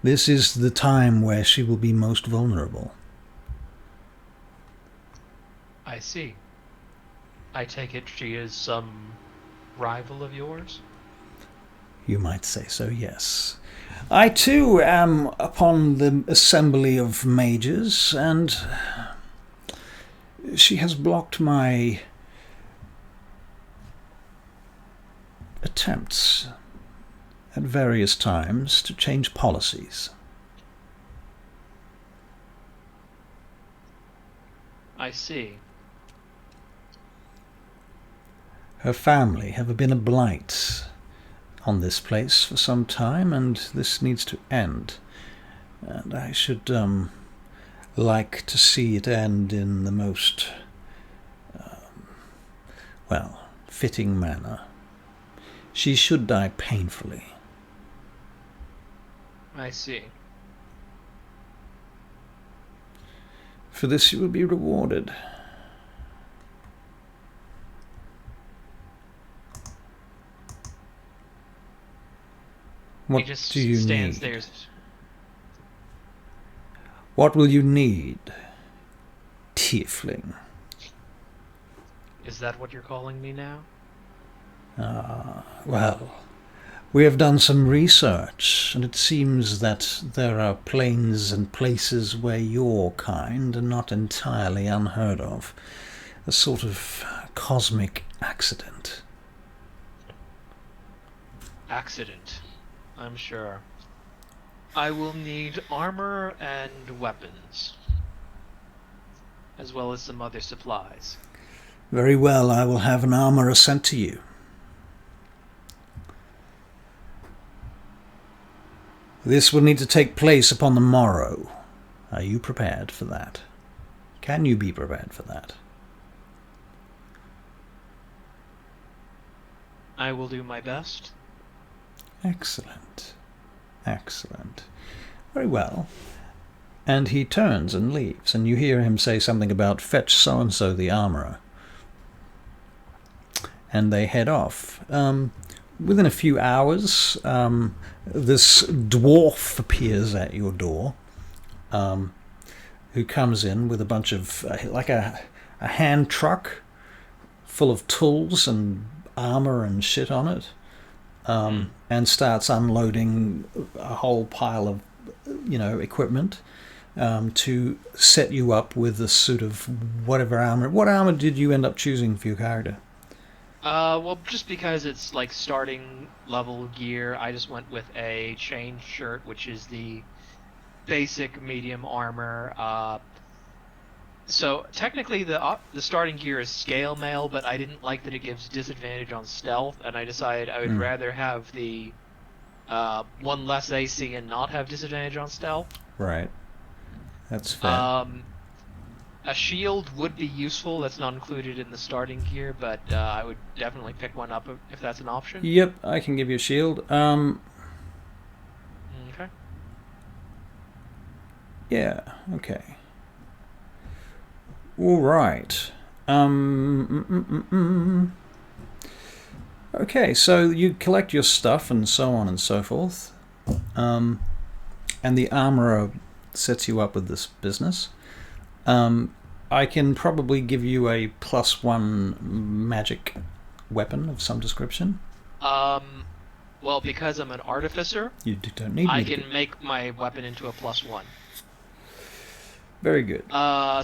This is the time where she will be most vulnerable. I see. I take it she is some rival of yours? You might say so, yes. I too am upon the Assembly of Mages, and she has blocked my attempts at various times to change policies. I see. Her family have been a blight on this place for some time, and this needs to end. And I should like to see it end in the most, fitting manner. She should die painfully. I see. For this she will be rewarded. What do you need? There. What will you need, tiefling? Is that what you're calling me now? Well, we have done some research, and it seems that there are planes and places where your kind are not entirely unheard of. A sort of cosmic accident. Accident, I'm sure. I will need armor and weapons, as well as some other supplies. Very well, I will have an armourer sent to you. This will need to take place upon the morrow. Are you prepared for that? Can you be prepared for that? I will do my best. Excellent. Excellent. Very well. And he turns and leaves, and you hear him say something about fetch so-and-so the armourer. And they head off. Within a few hours, this dwarf appears at your door, who comes in with a bunch of, like a hand truck full of tools and armour and shit on it, and starts unloading a whole pile of, equipment to set you up with a suit of whatever armour. What armour did you end up choosing for your character? Well, just because it's like starting level gear, I just went with a chain shirt, which is the basic medium armor. So technically the starting gear is scale mail, but I didn't like that it gives disadvantage on stealth, and I decided I would rather have the one less AC and not have disadvantage on stealth. Right. That's fair. A shield would be useful. That's not included in the starting gear, but I would definitely pick one up if that's an option. Yep, I can give you a shield. Okay. Yeah, okay. All right. Okay, so you collect your stuff and so on and so forth. And the armourer sets you up with this business. I can probably give you a +1 magic weapon of some description. Well, because I'm an artificer, You don't need me. I can make my weapon into a +1. Very good.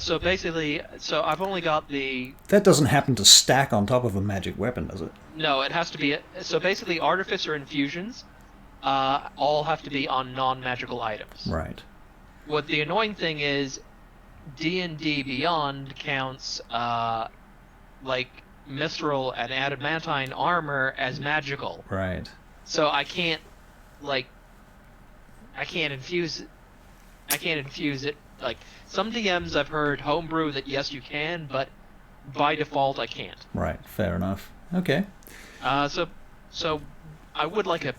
So basically, I've only got the... That doesn't happen to stack on top of a magic weapon, does it? No, it has to be... So basically, artificer infusions all have to be on non-magical items. Right. What the annoying thing is, D&D Beyond counts like mithril and adamantine armor as magical. Right. So I can't infuse it. Like, some DMs I've heard homebrew that yes you can, but by default I can't. Right. Fair enough. Okay. So I would like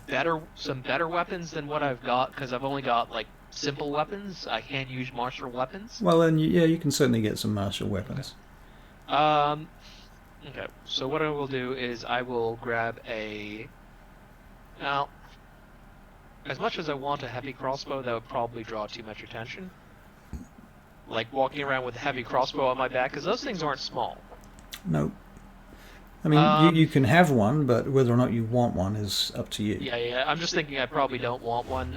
some better weapons than what I've got, because I've only got like simple weapons. I can't use martial weapons. Well, then, yeah, you can certainly get some martial weapons. Okay. So what I will do is I will grab a... Now, as much as I want a heavy crossbow, that would probably draw too much attention. Like walking around with a heavy crossbow on my back, because those things aren't small. No. I mean, you can have one, but whether or not you want one is up to you. Yeah. I'm just thinking I probably don't want one.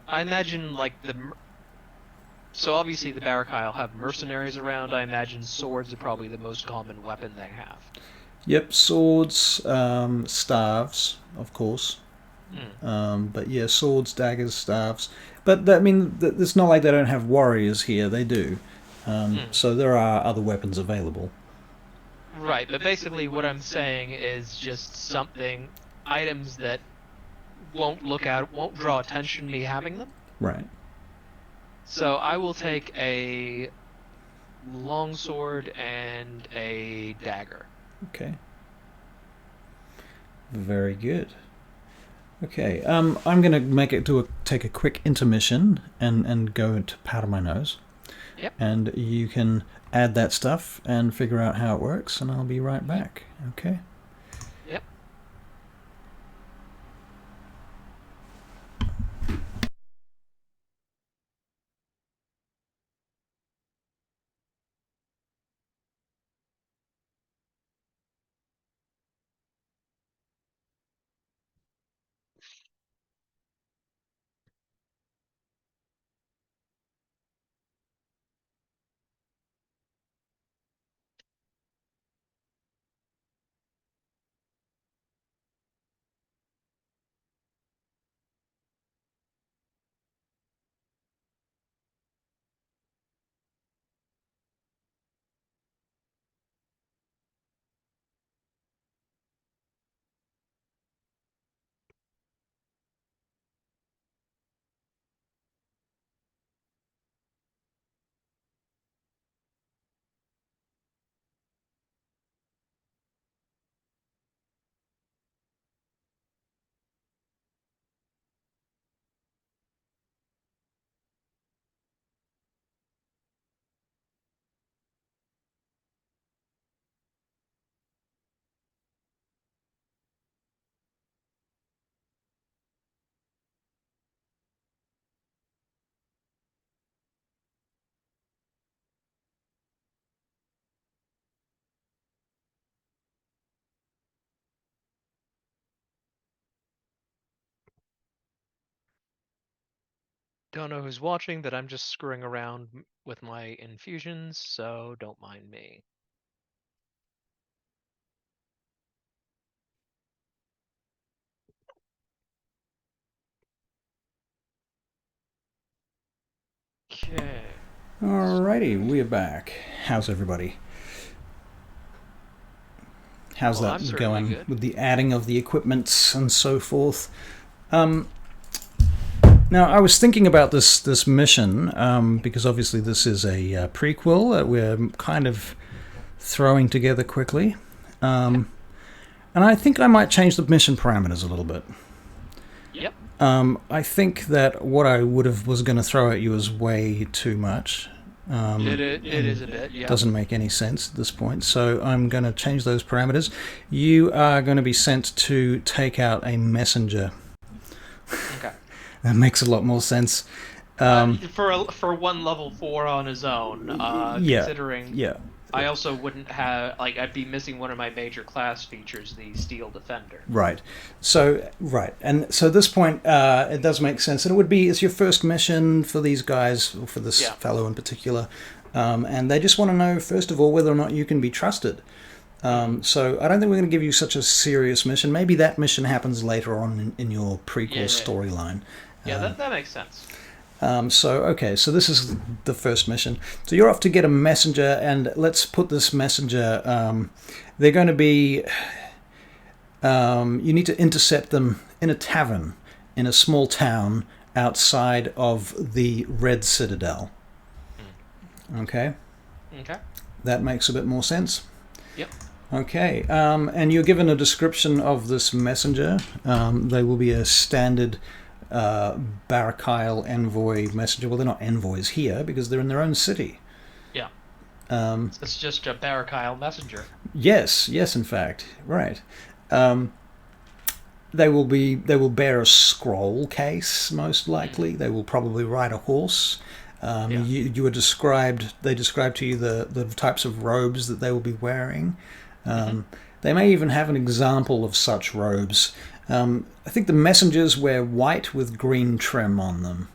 I imagine like So obviously the Barakyle have mercenaries around. I imagine swords are probably the most common weapon they have. Yep, swords, staves, of course. But yeah, swords, daggers, staves. But it's not like they don't have warriors here. They do. So there are other weapons available. Right, but basically what I'm saying is just items that won't draw attention to me having them. Right. So I will take a longsword and a dagger. Okay. Very good. Okay, I'm going to take a quick intermission and go to powder my nose. Yep. And you can add that stuff and figure out how it works, and I'll be right back. Okay? Yep. don't know who's watching, that I'm just screwing around with my infusions, so don't mind me. Okay. Alrighty, we're back. How's everybody? How's Well, I'm that certainly going good. with the adding of the equipments and so forth? Now, I was thinking about this mission because obviously this is a prequel that we're kind of throwing together quickly, and I think I might change the mission parameters a little bit. Yep. I think that what I was going to throw at you is way too much. It is a bit, yeah. Doesn't make any sense at this point, so I'm going to change those parameters. You are going to be sent to take out a messenger. Okay. That makes a lot more sense. For one level 4 on his own, considering Yeah. I also wouldn't have, like, I'd be missing one of my major class features, the Steel Defender. Right. So at this point, it does make sense, and it's your first mission for these guys, or for this fellow in particular, and they just want to know, first of all, whether or not you can be trusted. So I don't think we're going to give you such a serious mission. Maybe that mission happens later on in your prequel storyline. Yeah, that makes sense. So this is the first mission. So you're off to get a messenger, and let's put this messenger, they're going to be, you need to intercept them in a tavern in a small town outside of the Red Citadel. Okay? Okay. That makes a bit more sense? Yep. Okay, and you're given a description of this messenger. They will be a standard Barakyle envoy messenger. Well, they're not envoys here because they're in their own city. Yeah. It's just a Barakyle messenger. Yes, in fact, right. They will bear a scroll case, most likely. They will probably ride a horse. You were described. They described to you the types of robes that they will be wearing. They may even have an example of such robes. I think the messengers wear white with green trim on them.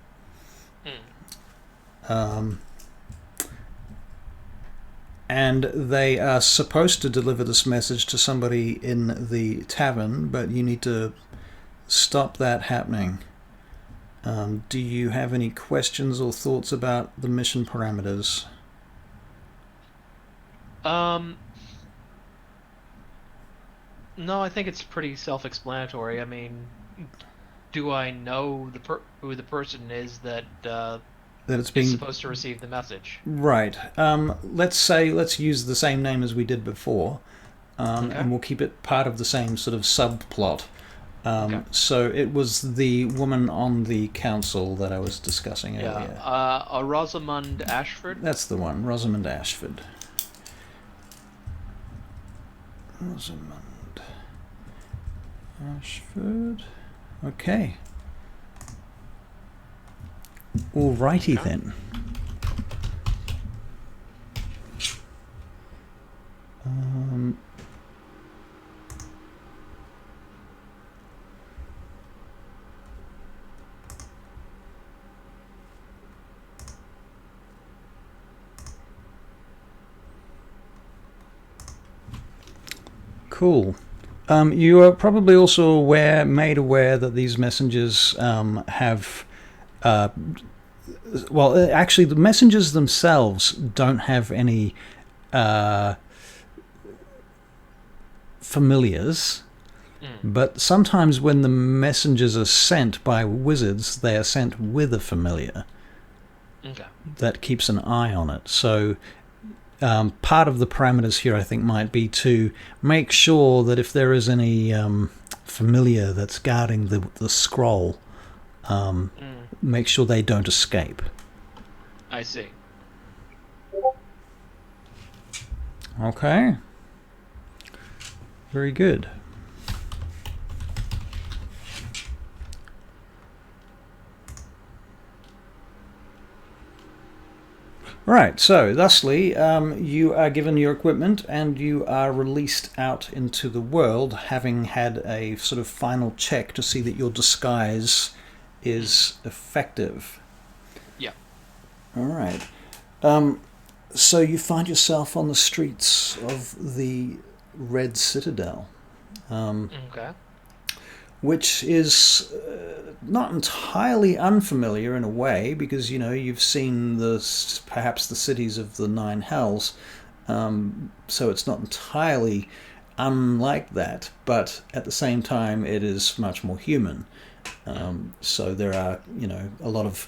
And they are supposed to deliver this message to somebody in the tavern, but you need to stop that happening. Do you have any questions or thoughts about the mission parameters? No, I think it's pretty self-explanatory. I mean, do I know who the person is that it's being supposed to receive the message? Right. Let's use the same name as we did before, and we'll keep it part of the same sort of subplot. So it was the woman on the council that I was discussing earlier. Rosamund Ashford? That's the one, Rosamund Ashford. Rosamund Ashford. Okay. Alrighty then. Cool. You are probably also made aware that these messengers have... actually, the messengers themselves don't have any familiars, but sometimes when the messengers are sent by wizards, they are sent with a familiar that keeps an eye on it. So part of the parameters here, I think, might be to make sure that if there is any familiar that's guarding the scroll, make sure they don't escape. I see. Okay. Very good. Right, so thusly, you are given your equipment and you are released out into the world, having had a sort of final check to see that your disguise is effective. All right. So you find yourself on the streets of the Red Citadel, Okay. which is not entirely unfamiliar in a way, because you've seen perhaps the cities of the Nine Hells, so it's not entirely unlike that, but at the same time it is much more human. So there are a lot of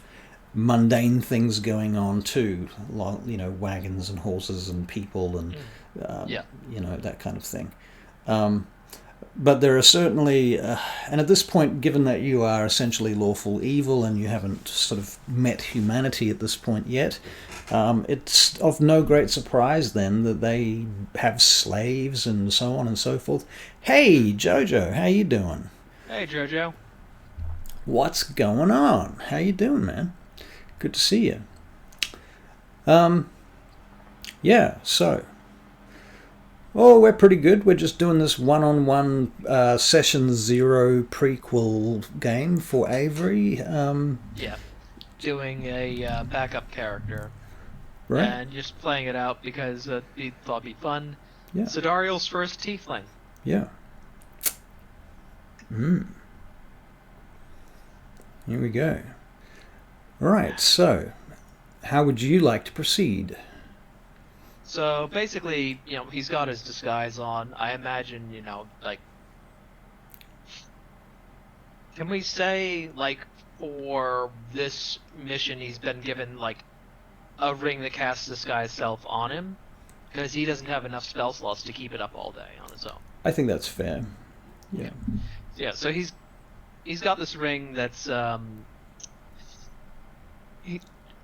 mundane things going on too, wagons and horses and people and that kind of thing. But there are certainly, and at this point, given that you are essentially lawful evil and you haven't sort of met humanity at this point yet, it's of no great surprise then that they have slaves and so on and so forth. Hey, Jojo, how you doing? Hey, Jojo. What's going on? How you doing, man? Good to see you. Yeah, so. Oh, we're pretty good. We're just doing this one-on-one Session 0 prequel game for Avery. Yeah. Doing a backup character. Right. And just playing it out because he thought it'd be fun. Yeah. Sidariel's first tiefling. Yeah. Here we go. All right, so how would you like to proceed? So basically, he's got his disguise on. I imagine, can we say, for this mission, he's been given, a ring that casts disguise self on him? Because he doesn't have enough spell slots to keep it up all day on his own. I think that's fair. Yeah. Yeah, so he's got this ring that's,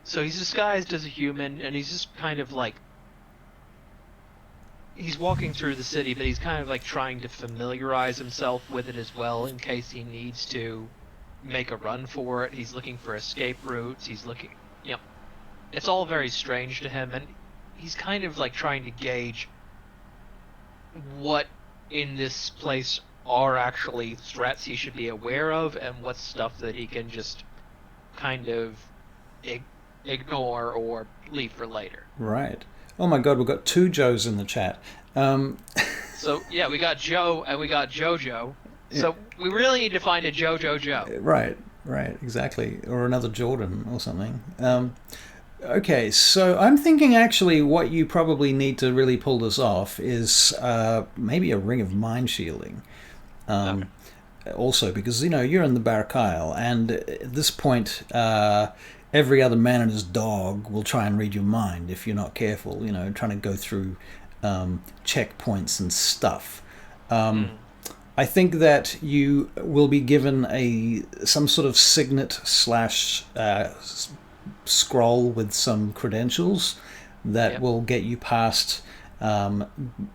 so he's disguised as a human, and he's just kind of he's walking through the city, but he's kind of trying to familiarize himself with it as well in case he needs to make a run for it. He's looking for escape routes. He's looking, it's all very strange to him, and he's kind of trying to gauge what in this place are actually threats he should be aware of and what's stuff that he can just kind of ignore or leave for later. Right. Oh my God, we've got two Joes in the chat. So yeah, we got Joe and we got Jojo. So we really need to find a Joe. Right, exactly. Or another Jordan or something. Okay, so I'm thinking actually what you probably need to really pull this off is maybe a ring of mind shielding. Okay. Also, because you're in the Barrack Isle, and at this point, every other man and his dog will try and read your mind if you're not careful. Trying to go through checkpoints and stuff. I think that you will be given some sort of signet / scroll with some credentials that will get you past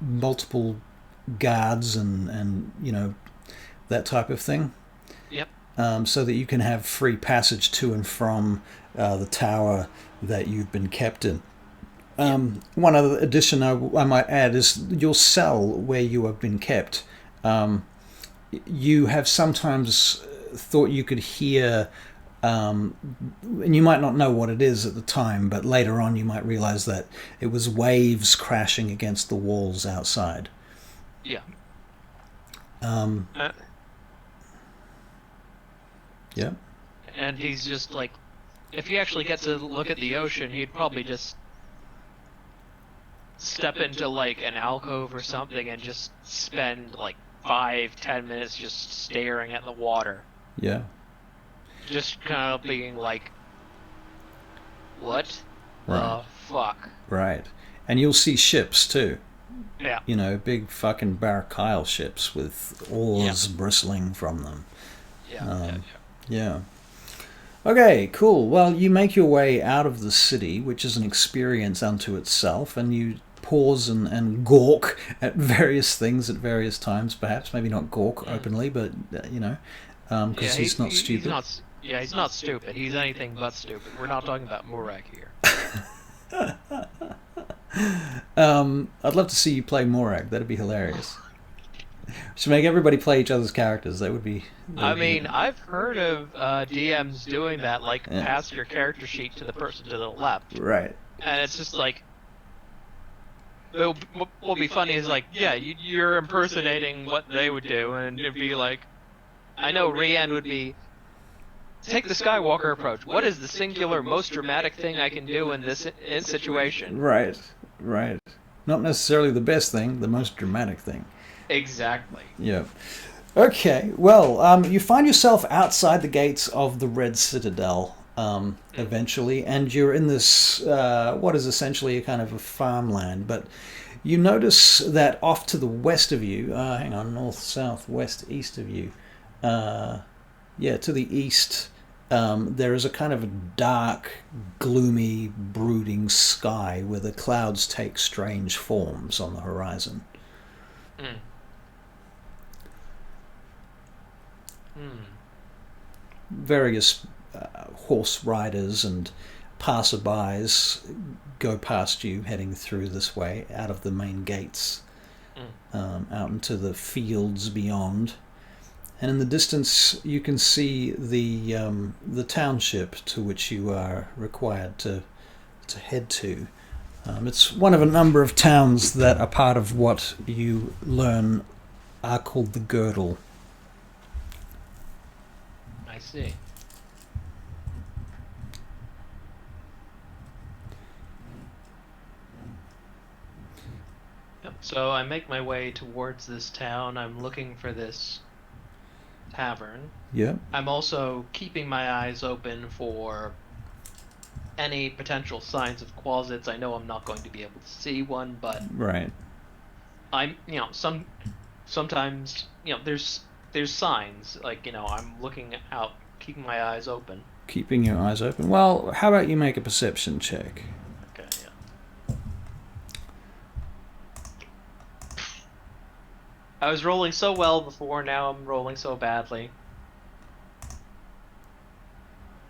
multiple guards and that type of thing. Yep. So that you can have free passage to and from the tower that you've been kept in. One other addition I might add is your cell where you have been kept. You have sometimes thought you could hear, and you might not know what it is at the time, but later on you might realize that it was waves crashing against the walls outside. Yeah. Yeah. And he's just if he actually gets to look at the ocean, he'd probably just step into an alcove or something and just spend 5-10 minutes just staring at the water. Yeah. Just kind of being what Right. the fuck? Right. And you'll see ships too. Yeah. Big fucking Barrack Isle ships with oars bristling from them. Yeah. Okay, cool. Well, you make your way out of the city, which is an experience unto itself, and you pause and gawk at various things at various times, perhaps. Maybe not gawk openly, but, because he's not stupid. He's not stupid. He's anything but stupid. We're not talking about Murak here. I'd love to see you play Morag. That'd be hilarious. Should make everybody play each other's characters. That would be. I mean, I've heard of DMs doing that, like Yeah. pass your character sheet to the person to the left, Right. and it's just like, what'll be funny is like, yeah, you're impersonating what they would do, and it'd be like, I know Rian would be, take the Skywalker approach. What is the singular, most dramatic thing I can do in this situation? Right. Right. Not necessarily the best thing, the most dramatic thing. Exactly. Yeah. Okay. Well, you find yourself outside the gates of the Red Citadel eventually, and you're in this what is essentially a kind of a farmland. But you notice that off to the west of you, hang on, north, south, west, east of you, yeah, to the east, there is a kind of a dark, gloomy, brooding sky where the clouds take strange forms on the horizon. Mm. Various horse riders and passerbys go past you heading through this way out of the main gates, out into the fields beyond. And in the distance you can see the township to which you are required to head to. It's one of a number of towns that are part of what you learn are called the Girdle. I see. Yep. So I make my way towards this town. I'm looking for this tavern. Yeah. I'm also keeping my eyes open for any potential signs of closets. I know I'm not going to be able to see one, but Right. I'm, sometimes, there's signs, like, I'm looking out, keeping my eyes open. Keeping your eyes open. Well, how about you make a perception check? Okay, yeah. I was rolling so well before, now I'm rolling so badly.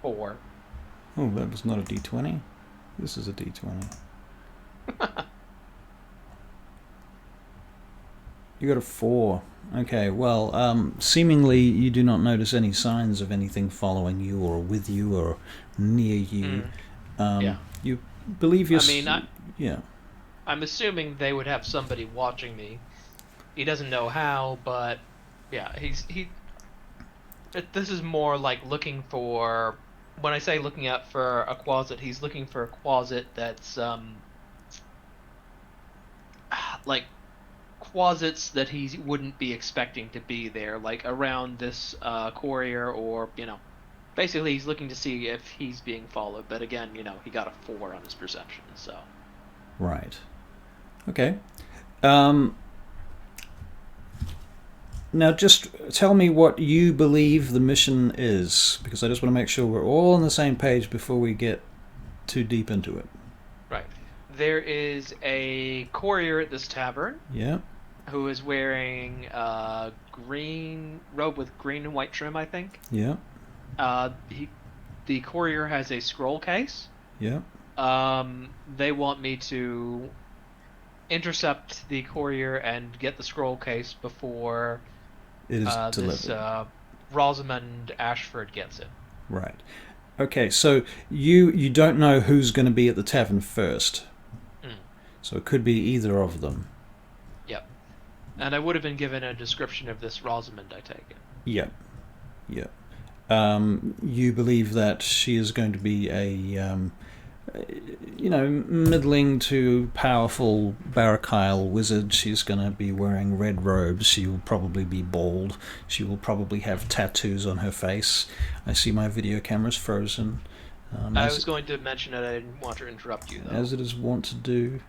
4. Oh, that was not a D20. This is a D20. You got a 4. Okay, well, seemingly you do not notice any signs of anything following you or with you or near you. Yeah. You believe you're... yeah. I'm assuming they would have somebody watching me. He doesn't know how, but yeah, this is more like looking for... When I say looking out for a closet, he's looking for a closet that's like closets that he wouldn't be expecting to be there, like around this courier, or basically he's looking to see if he's being followed. But again, he got a 4 on his perception, so. Right. Okay. Now just tell me what you believe the mission is, because I just want to make sure we're all on the same page before we get too deep into it. Right. There is a courier at this tavern. Yeah. Who is wearing a green robe with green and white trim, I think. Yeah. The courier has a scroll case. Yeah. They want me to intercept the courier and get the scroll case before it is delivered. This Rosamund Ashford gets it. Right. Okay, so you don't know who's going to be at the tavern first. So it could be either of them. Yep. And I would have been given a description of this Rosamund, I take it. Yep. Yep. You believe that she is going to be a middling to powerful Barakyle wizard. She's going to be wearing red robes. She will probably be bald. She will probably have tattoos on her face. I see my video camera's frozen. I was going to mention it. I didn't want to interrupt you, though. As it is wont to do.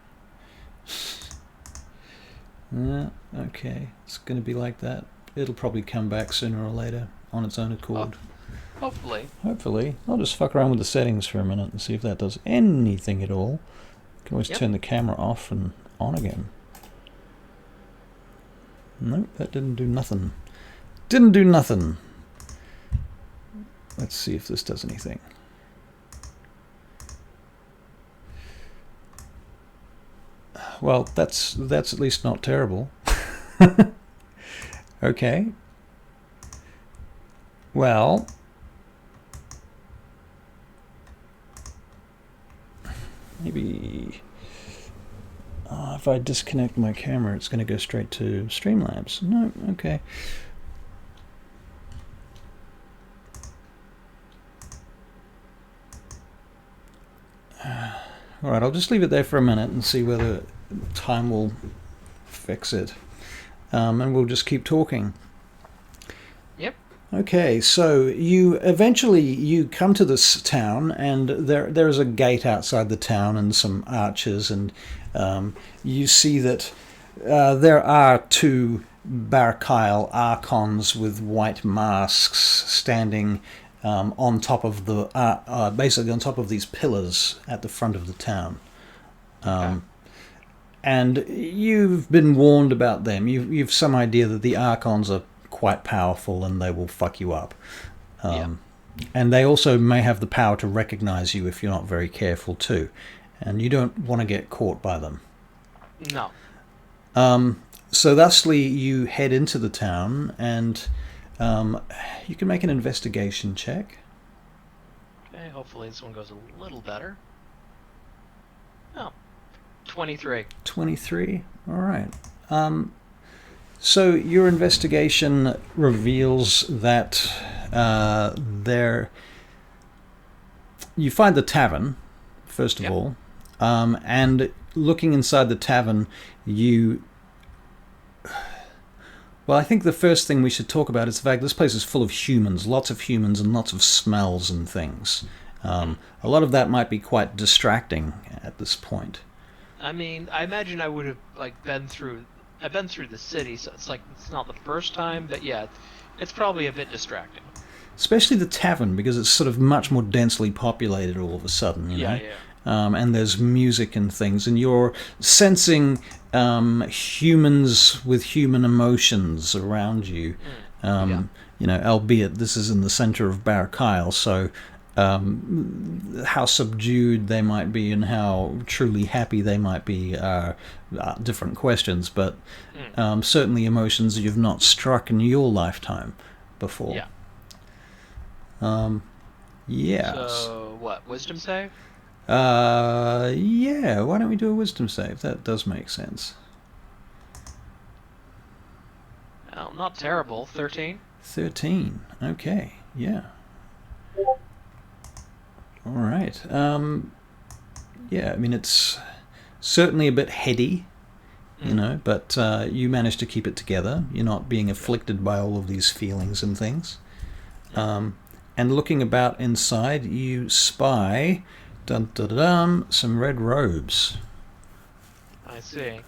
Okay, it's going to be like that. It'll probably come back sooner or later on its own accord. Hopefully. Hopefully. I'll just fuck around with the settings for a minute and see if that does anything at all. You can always turn the camera off and on again. Nope, that didn't do nothing. Didn't do nothing. Let's see if this does anything. Well, that's at least not terrible. Okay. Well, maybe if I disconnect my camera, it's going to go straight to Streamlabs. No, okay. All right, I'll just leave it there for a minute and see whether time will fix it. And we'll just keep talking. Yep. Okay, so you eventually come to this town, and there's a gate outside the town and some arches, and you see that there are two Barkyle archons with white masks standing on top of the basically on top of these pillars at the front of the town. Okay. And you've been warned about them. You've some idea that the archons are quite powerful and they will fuck you up. And they also may have the power to recognize you if you're not very careful too. And you don't want to get caught by them. No. So thusly you head into the town, and you can make an investigation check. Okay, hopefully this one goes a little better. Oh, 23. 23? All right. So your investigation reveals that you find the tavern, first of all, and looking inside the tavern, well, I think the first thing we should talk about is the fact this place is full of humans, lots of humans and lots of smells and things. A lot of that might be quite distracting at this point. I mean, I imagine I would have been through the city, so it's not the first time, but yeah, it's probably a bit distracting. Especially the tavern, because it's sort of much more densely populated all of a sudden, you know? And there's music and things, and you're sensing humans with human emotions around you. You know, albeit this is in the center of Barkyle, so how subdued they might be and how truly happy they might be are different questions, but certainly emotions you've not struck in your lifetime before. So, what, wisdom save? Yeah, why don't we do a wisdom save? That does make sense. Well, not terrible. 13. 13. Okay, yeah. All right. Yeah, I mean, it's certainly a bit heady, you know, but you manage to keep it together. You're not being afflicted by all of these feelings and things. And looking about inside, you spy some red robes. I see.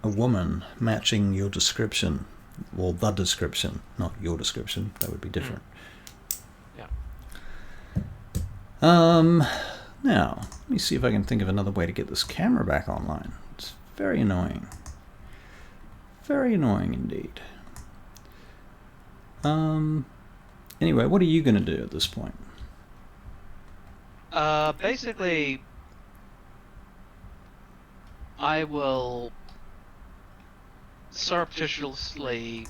A woman matching your description. Well, the description, not your description. That would be different. Now, let me see if I can think of another way to get this camera back online. It's very annoying. Very annoying indeed. Anyway, what are you going to do at this point? Basically, I will surreptitiously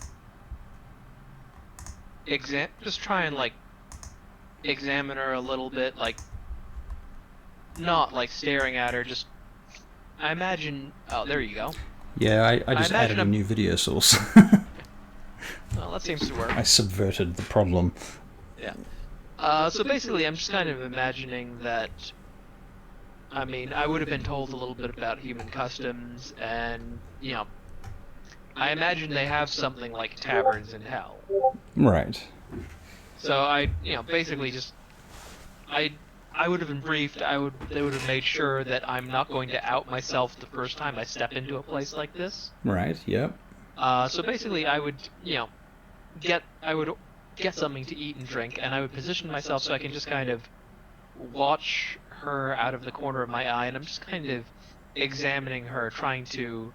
just try and examine her a little bit, not staring at her, just I imagine. Oh, there you go. Yeah, I just added a new video source. Well, that seems to work. I subverted the problem. Yeah. So basically, I'm just kind of imagining that. I mean, I would have been told a little bit about human customs, and I imagine they have something like taverns in hell. Right. So I, basically just, I would have been briefed. They would have made sure that I'm not going to out myself the first time I step into a place like this. Right. Yep. So basically, I would, get something to eat and drink, and I would position myself so I can just kind of watch her out of the corner of my eye, and I'm just kind of examining her, trying to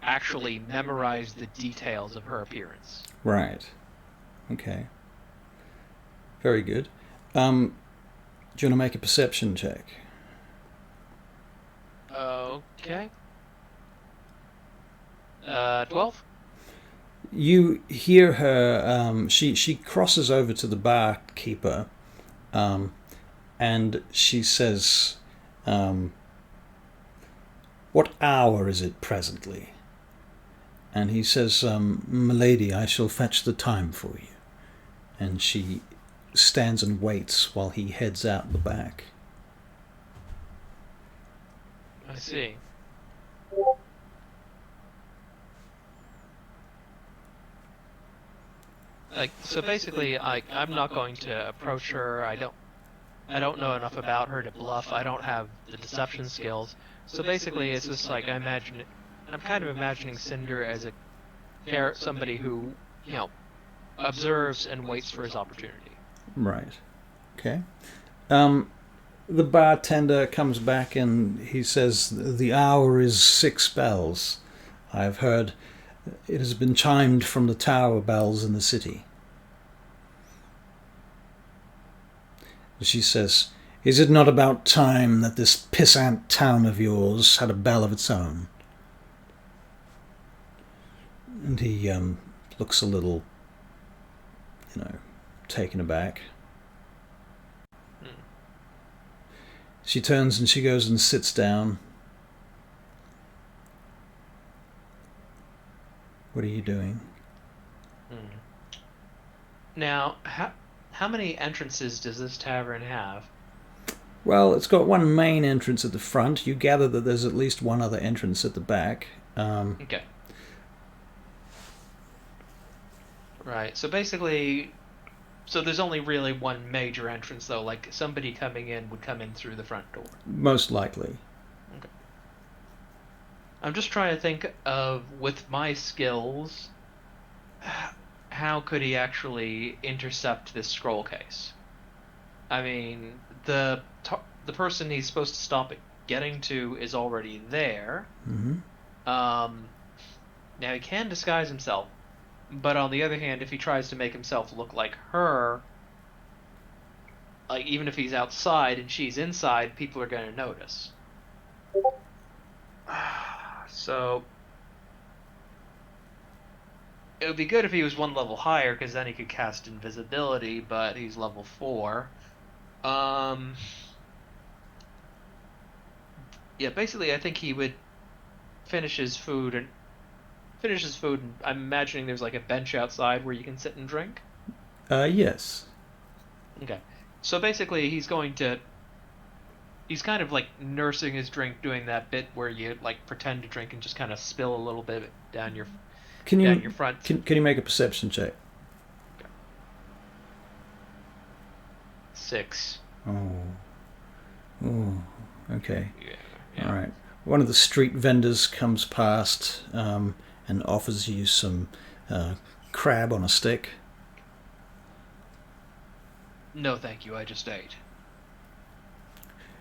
actually memorize the details of her appearance. Right. Okay. Very good. Do you want to make a perception check? Okay. 12? You hear her. She crosses over to the barkeeper, and she says, "What hour is it presently?" And he says, "Milady, I shall fetch the time for you." And she stands and waits while he heads out the back. I see. So basically, I'm not going to approach her. I don't know enough about her to bluff. I don't have the deception skills. So basically, it's just like I'm kind of imagining Cinder as somebody who, observes and waits for his opportunity. Right. Okay. The bartender comes back and he says, "The hour is 6 bells. I've heard it has been chimed from the tower bells in the city." She says, "Is it not about time that this pissant town of yours had a bell of its own?" And he looks a little, taken aback. She turns and she goes and sits down. "What are you doing?" Now, how many entrances does this tavern have? Well, it's got one main entrance at the front. You gather that there's at least one other entrance at the back. Okay. Right, so basically... So there's only really one major entrance, though. Like, somebody coming in would come in through the front door. Most likely. Okay. I'm just trying to think of, with my skills, how could he actually intercept this scroll case? I mean, the person he's supposed to stop getting to is already there. Mm-hmm. Now, he can disguise himself. But on the other hand, if he tries to make himself look like her, like even if he's outside and she's inside, people are going to notice. So it would be good if he was one level higher, because then he could cast invisibility, but he's level 4. Yeah, basically I think he would finish his food, and I'm imagining there's like a bench outside where you can sit and drink. Yes. Okay. So basically he's kind of like nursing his drink, doing that bit where you like pretend to drink and just kind of spill a little bit down your front. Can you make a perception check? Okay. 6. Oh. Okay. Yeah. All right. One of the street vendors comes past and offers you some crab on a stick. No, thank you. I just ate.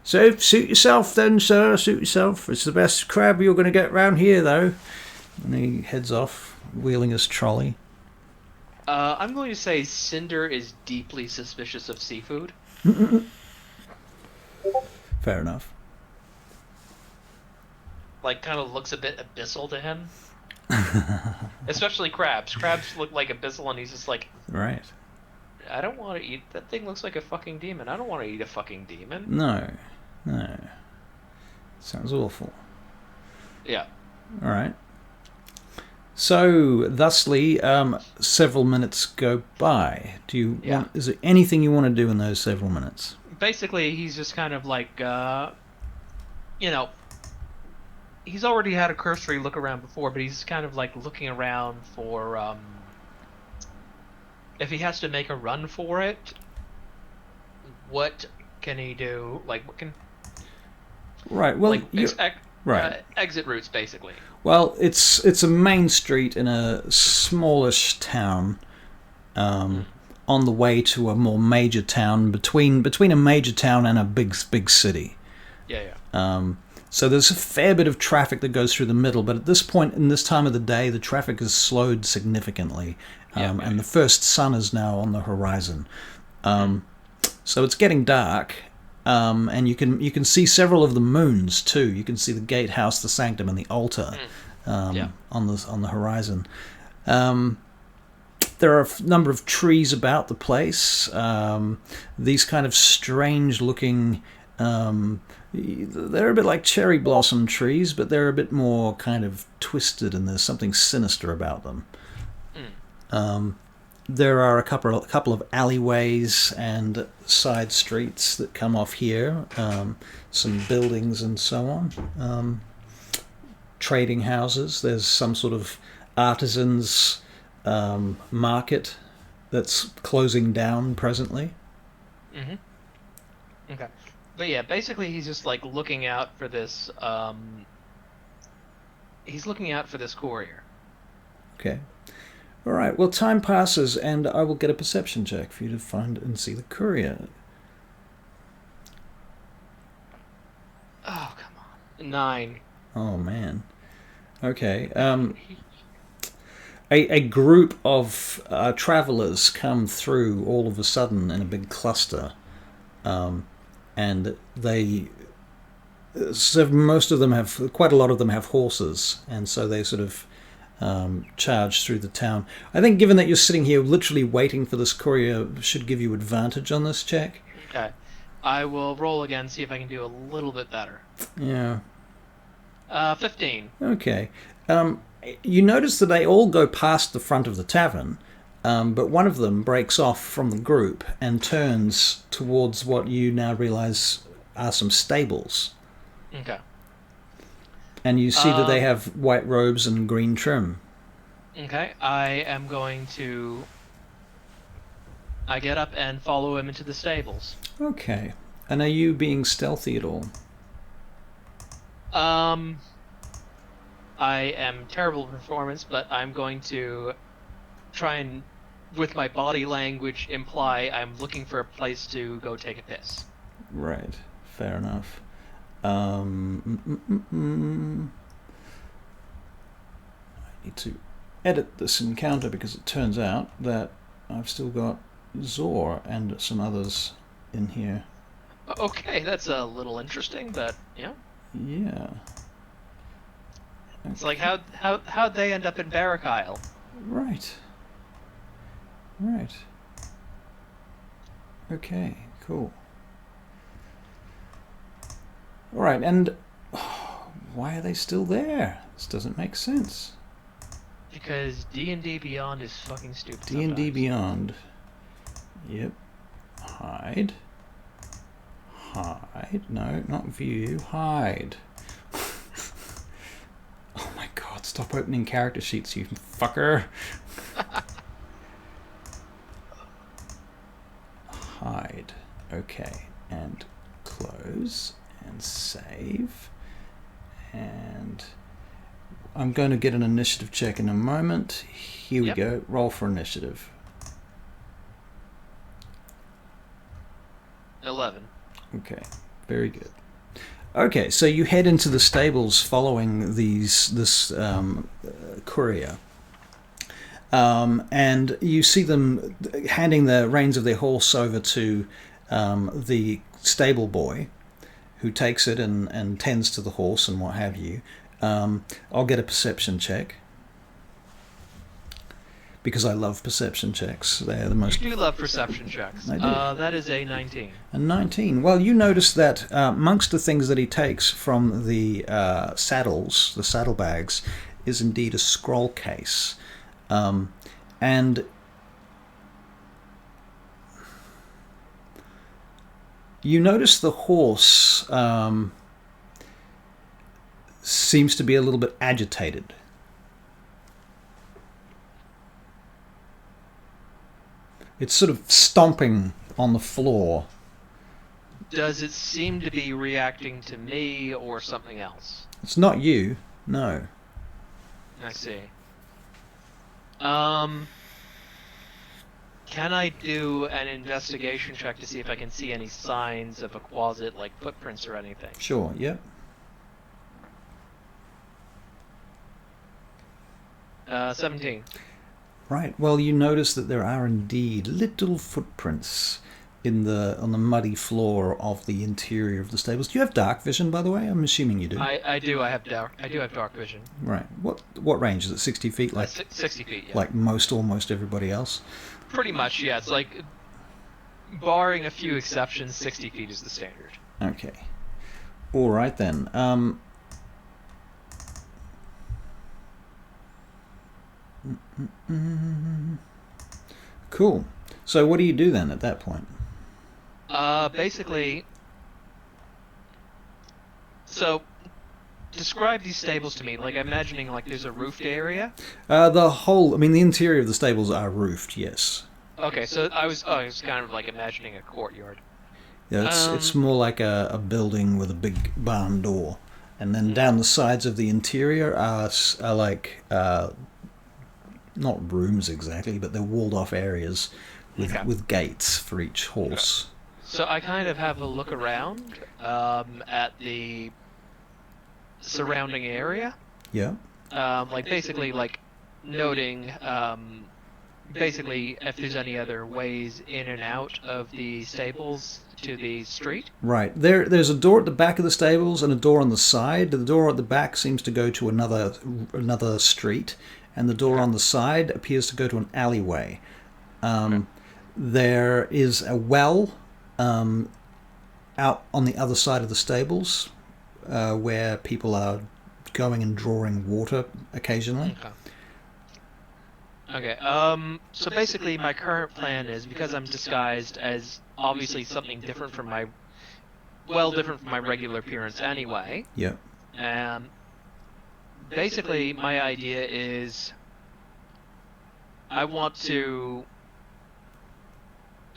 So suit yourself then, sir. Suit yourself. It's the best crab you're going to get round here, though. And he heads off, wheeling his trolley. I'm going to say Cinder is deeply suspicious of seafood. Fair enough. Like, kind of looks a bit abyssal to him. Especially crabs. Crabs look like abyssal, and he's just like... Right. I don't want to eat... That thing looks like a fucking demon. I don't want to eat a fucking demon. No. Sounds awful. Yeah. All right. So, thusly, several minutes go by. Is there anything you want to do in those several minutes? Basically, he's just kind of like, he's already had a cursory look around before, but he's kind of like looking around for, if he has to make a run for it, what can he do? Like, what can... Right, well... Like, exit routes, basically. Well, it's a main street in a smallish town, on the way to a more major town, between a major town and a big city. Yeah. So there's a fair bit of traffic that goes through the middle, but at this point in this time of the day, the traffic has slowed significantly, and the first sun is now on the horizon. So it's getting dark. And you can see several of the moons too. You can see the gatehouse, the sanctum, and the altar on the horizon. There are a number of trees about the place. These kind of strange-looking... they're a bit like cherry blossom trees, but they're a bit more kind of twisted, and there's something sinister about them. There are a couple of alleyways and side streets that come off here. Some buildings and so on. Trading houses. There's some sort of artisans market that's closing down presently. Okay. But yeah, basically he's just like looking out for this. He's looking out for this courier. Okay. All right. Well, time passes, and I will get a perception check for you to find and see the courier. Oh, come on. 9. Oh man. Okay. A group of travelers come through all of a sudden in a big cluster, and they. So most of them quite a lot of them have horses, and so they sort of charge through the town. I think given that you're sitting here literally waiting for this courier should give you advantage on this check. Okay. I will roll again, see if I can do a little bit better. Yeah. 15. Okay. You notice that they all go past the front of the tavern, but one of them breaks off from the group and turns towards what you now realize are some stables. Okay. And you see that they have white robes and green trim. Okay, I get up and follow him into the stables. Okay. And are you being stealthy at all? I am terrible at performance, but I'm going to try and, with my body language, imply I'm looking for a place to go take a piss. Right. Fair enough. I need to edit this encounter because it turns out that I've still got Zor and some others in here. Okay, that's a little interesting, but yeah. Yeah. It's like how'd they end up in Barrack Isle? Right. Right. Okay, cool. All right, and why are they still there? This doesn't make sense. Because D&D Beyond is fucking stupid. D&D Beyond. Yep. Hide. Hide. No, not view. Hide. Oh my god, stop opening character sheets, you fucker. Hide. Okay. And close. And save. And I'm going to get an initiative check in a moment. Here we go. Roll for initiative. 11. Okay, very good. Okay, so you head into the stables following this courier, and you see them handing the reins of their horse over to the stable boy, who takes it and tends to the horse and what have you. I'll get a perception check. Because I love perception checks. They're the most... You do love perception checks. I do. That is a 19. A 19. Well, you notice that amongst the things that he takes from the saddles, the saddlebags, is indeed a scroll case. And you notice the horse seems to be a little bit agitated. It's sort of stomping on the floor. Does it seem to be reacting to me or something else? It's not you, no. I see. Can I do an investigation check to see if I can see any signs of a closet, like footprints or anything? Sure, yep. 17. Right, well, you notice that there are indeed little footprints on the muddy floor of the interior of the stables. Do you have dark vision, by the way? I'm assuming you do. I do. I do have dark vision. Right. What range is it? 60 feet, like 60 feet. Yeah. like almost everybody else. Pretty much, yeah. It's like, barring a few exceptions, 60 feet is the standard. Okay. All right then. Cool. So what do you do then at that point? Basically, so describe these stables to me. Like, I'm imagining like there's a roofed area. The interior of the stables are roofed, yes. Okay, so I was kind of like imagining a courtyard. Yeah, it's more like a building with a big barn door, and then down the sides of the interior are like not rooms exactly, but they're walled off areas with gates for each horse. So I kind of have a look around at the surrounding area. Yeah. Like basically like noting basically if there's any other ways in and out of the stables to the street. Right. There's a door at the back of the stables and a door on the side. The door at the back seems to go to another street, and the door on the side appears to go to an alleyway. There is a well out on the other side of the stables where people are going and drawing water occasionally. Okay. So basically, my current plan is, because I'm disguised as obviously something different from my regular appearance anyway. Yeah. Basically, my idea is I want to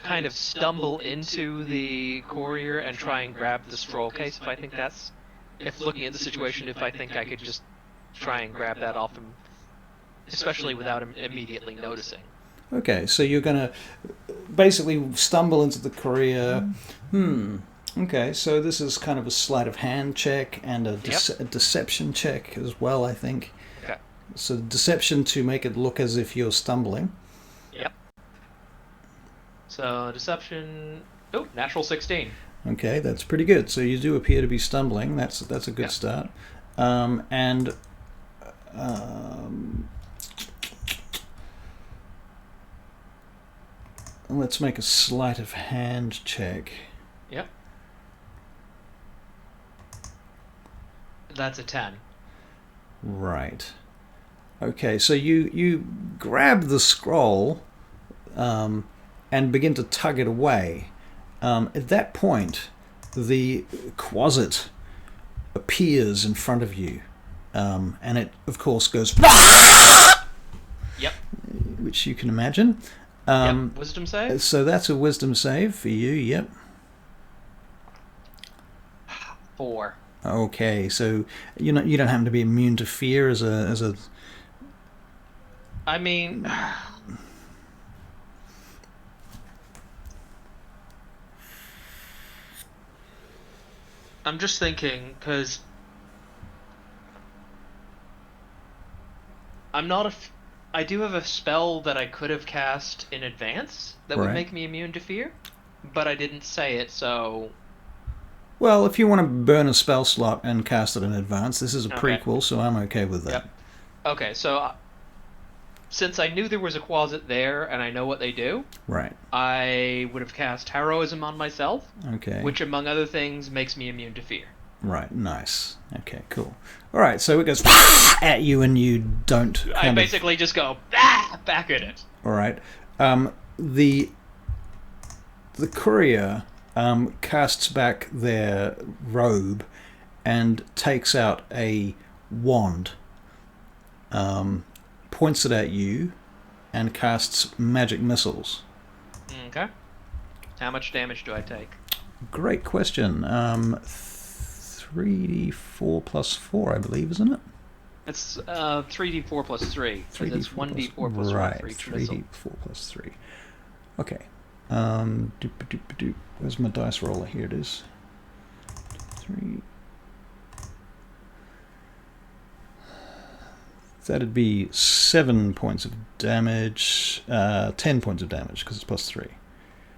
kind of stumble into the courier and try and grab the scroll case if looking at the situation, if I think I could just try and grab that off him, especially without him immediately noticing. Okay, so you're going to basically stumble into the courier. Okay, so this is kind of a sleight of hand check and a deception check as well, I think. Okay. So deception to make it look as if you're stumbling. Yep. So deception... Oh, natural 16. Okay, that's pretty good. So you do appear to be stumbling. That's a good start. Let's make a sleight of hand check. Yep. That's a 10. Right. Okay, so you grab the scroll and begin to tug it away. At that point, the quasit appears in front of you, and it, of course, goes... Yep. Which you can imagine. Wisdom save? So that's a wisdom save for you, yep. 4. Okay, so you don't happen to be immune to fear as a... I mean... I'm just thinking, because I do have a spell that I could have cast in advance that would make me immune to fear, but I didn't say it, so... Well, if you want to burn a spell slot and cast it in advance, this is a prequel, so I'm okay with that. Yep. Okay, so since I knew there was a closet there and I know what they do, right, I would have cast Heroism on myself, which, among other things, makes me immune to fear. Right, nice. Okay, cool. All right, so it goes at you and you don't... I basically just go back at it. All right. The courier casts back their robe and takes out a wand, points it at you, and casts magic missiles. Okay. How much damage do I take? Great question. 3d4 plus 4, I believe, isn't it? It's 3d4 plus 3. It's 1d4 plus 1 for each missile. 3d4 plus 3. Okay. Where's my dice roller? Here it is. 3. That'd be 7 points of damage. 10 points of damage because it's plus 3.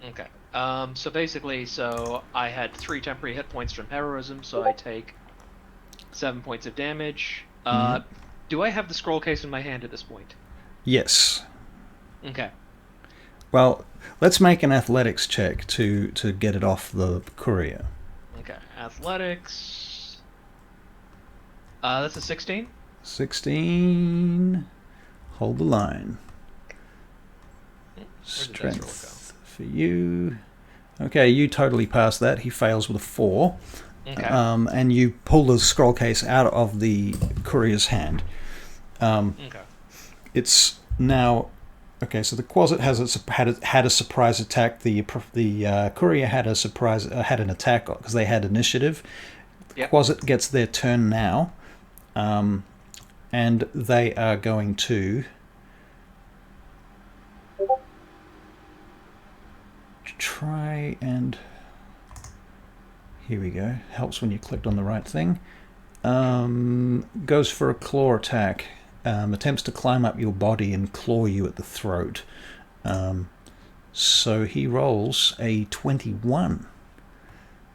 Okay. So basically, I had 3 temporary hit points from heroism, so I take 7 points of damage. Yep. Do I have the scroll case in my hand at this point? Yes. Okay. Well, let's make an athletics check to get it off the courier. Okay. Athletics. That's a 16. 16. Hold the line. Where did that roll Strength for you. Okay, you totally pass that. He fails with a 4. Okay. And you pull the scroll case out of the courier's hand. Okay. It's now okay. So the Quasit had a surprise attack. The courier had an attack because they had initiative. Yep. Quasit gets their turn now, and they are going to try and. Here we go. Helps when you clicked on the right thing. Goes for a claw attack. Attempts to climb up your body and claw you at the throat. So he rolls a 21.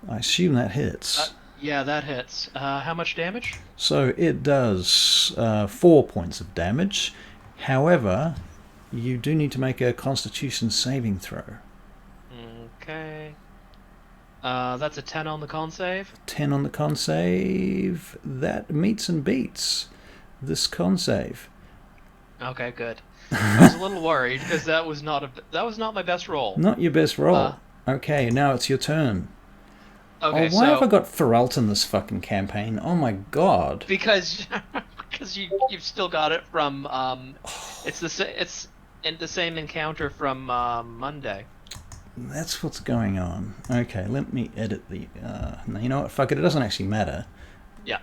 I assume that hits. Yeah, that hits. How much damage? So it does 4 points of damage. However, you do need to make a Constitution saving throw. Okay. That's a 10 on the con save. 10 on the con save. That meets and beats this con save. Okay, good. I was a little worried because that was not my best roll. Not your best roll. Okay, now it's your turn. Okay, why have I got Feralt in this fucking campaign? Oh my god. Because you've still got it from it's in the same encounter from Monday. That's what's going on. Okay, let me edit the. No, you know what? Fuck it. It doesn't actually matter. Yeah.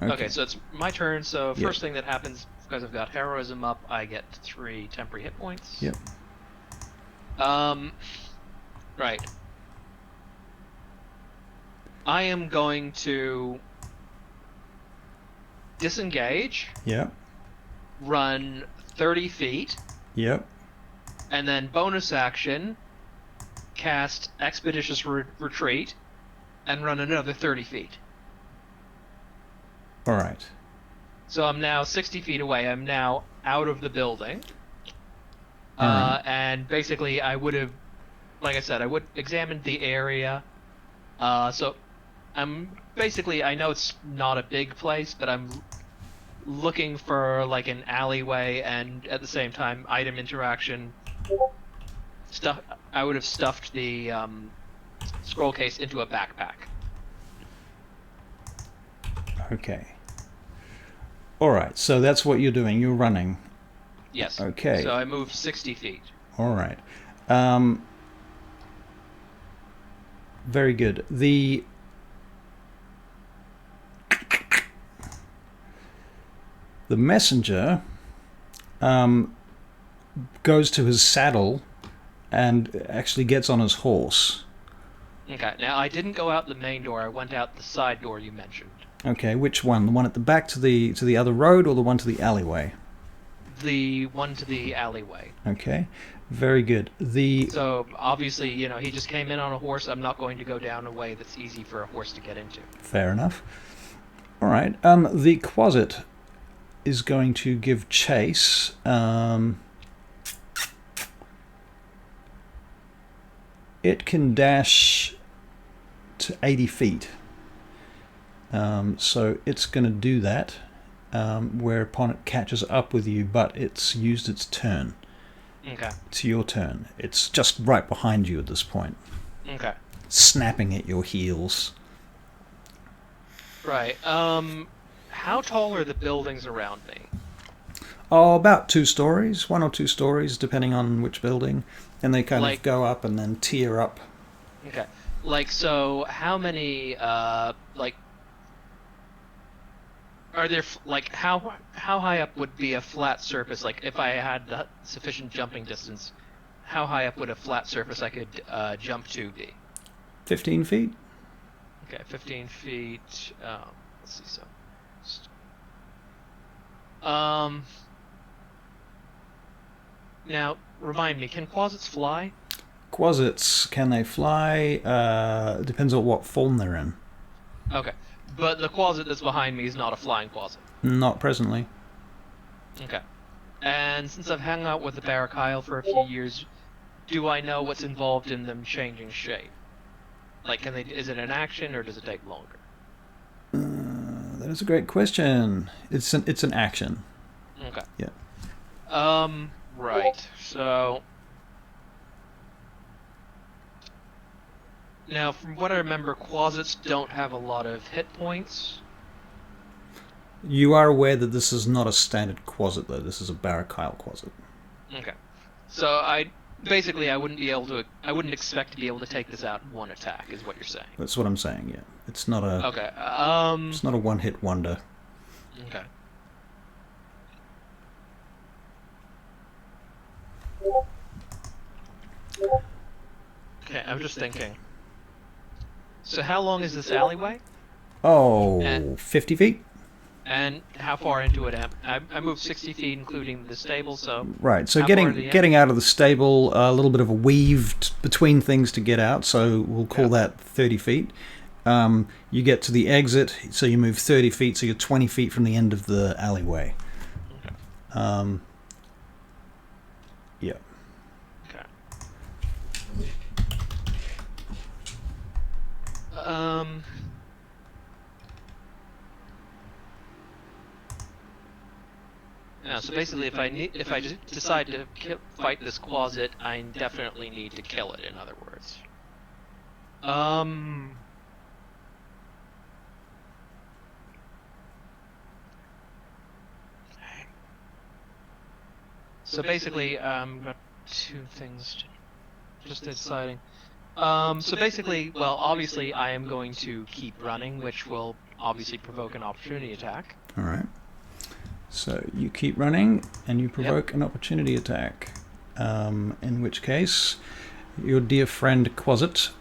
Okay, so it's my turn. So first thing that happens, because I've got heroism up, I get 3 temporary hit points. Yep. Right. I am going to disengage. Yep. Run 30 feet. Yep. And then bonus action, cast Expeditious Retreat, and run another 30 feet. All right. So I'm now 60 feet away. I'm now out of the building. And basically I would have, like I said, I would examine the area. So I'm basically, I know it's not a big place, but I'm looking for like an alleyway and at the same time item interaction. I would have stuffed the scroll case into a backpack. Okay. All right. So that's what you're doing. You're running. Yes. Okay. So I moved 60 feet. All right. Very good. The messenger goes to his saddle and actually gets on his horse. Okay, now I didn't go out the main door, I went out the side door you mentioned. Okay, which one? The one at the back to the other road or the one to the alleyway? The one to the alleyway. Okay, very good. So, obviously, he just came in on a horse. I'm not going to go down a way that's easy for a horse to get into. Fair enough. All right, the Quasit is going to give chase. It can dash to 80 feet. So it's going to do that, whereupon it catches up with you, but it's used its turn. Okay. It's your turn. It's just right behind you at this point. Okay. Snapping at your heels. Right. How tall are the buildings around me? Oh, about 2 stories, 1 or 2 stories, depending on which building. And they kind of go up and then tier up. Okay. So how many, are there, how high up would be a flat surface? Like, if I had the sufficient jumping distance, how high up would a flat surface I could jump to be? 15 feet? Okay, 15 feet. Let's see, Now, remind me, can Quasits fly? Quasits, can they fly? Depends on what form they're in. Okay. But the quasit that's behind me is not a flying quasit. Not presently. Okay. And since I've hung out with the Barakyle for a few years, do I know what's involved in them changing shape? Like, is it an action or does it take longer? That is a great question. It's an action. Okay. Yeah. Right. So now, from what I remember, quasits don't have a lot of hit points. You are aware that this is not a standard quasit, though. This is a Barakyle quasit. Okay. So I wouldn't expect to be able to take this out in one attack, is what you're saying. That's what I'm saying. Yeah, it's not a. Okay. It's not a one-hit wonder. Okay. Okay, I'm just thinking. So how long is this alleyway? Oh, 50 feet? And how far into it am I? Moved 60 feet, including the stable, so... Right, so getting out of the stable, a little bit of a weave between things to get out, so we'll call that 30 feet. You get to the exit, so you move 30 feet, so you're 20 feet from the end of the alleyway. Okay. Yeah. Okay. Yeah, so basically, if I just decide to fight this quasit, I definitely need to kill it. In other words. So basically, got two things. Just deciding. So basically, well, obviously, I am going to keep running, which will obviously provoke an opportunity attack. All right. So you keep running, and you provoke an opportunity attack. In which case, your dear friend Quasit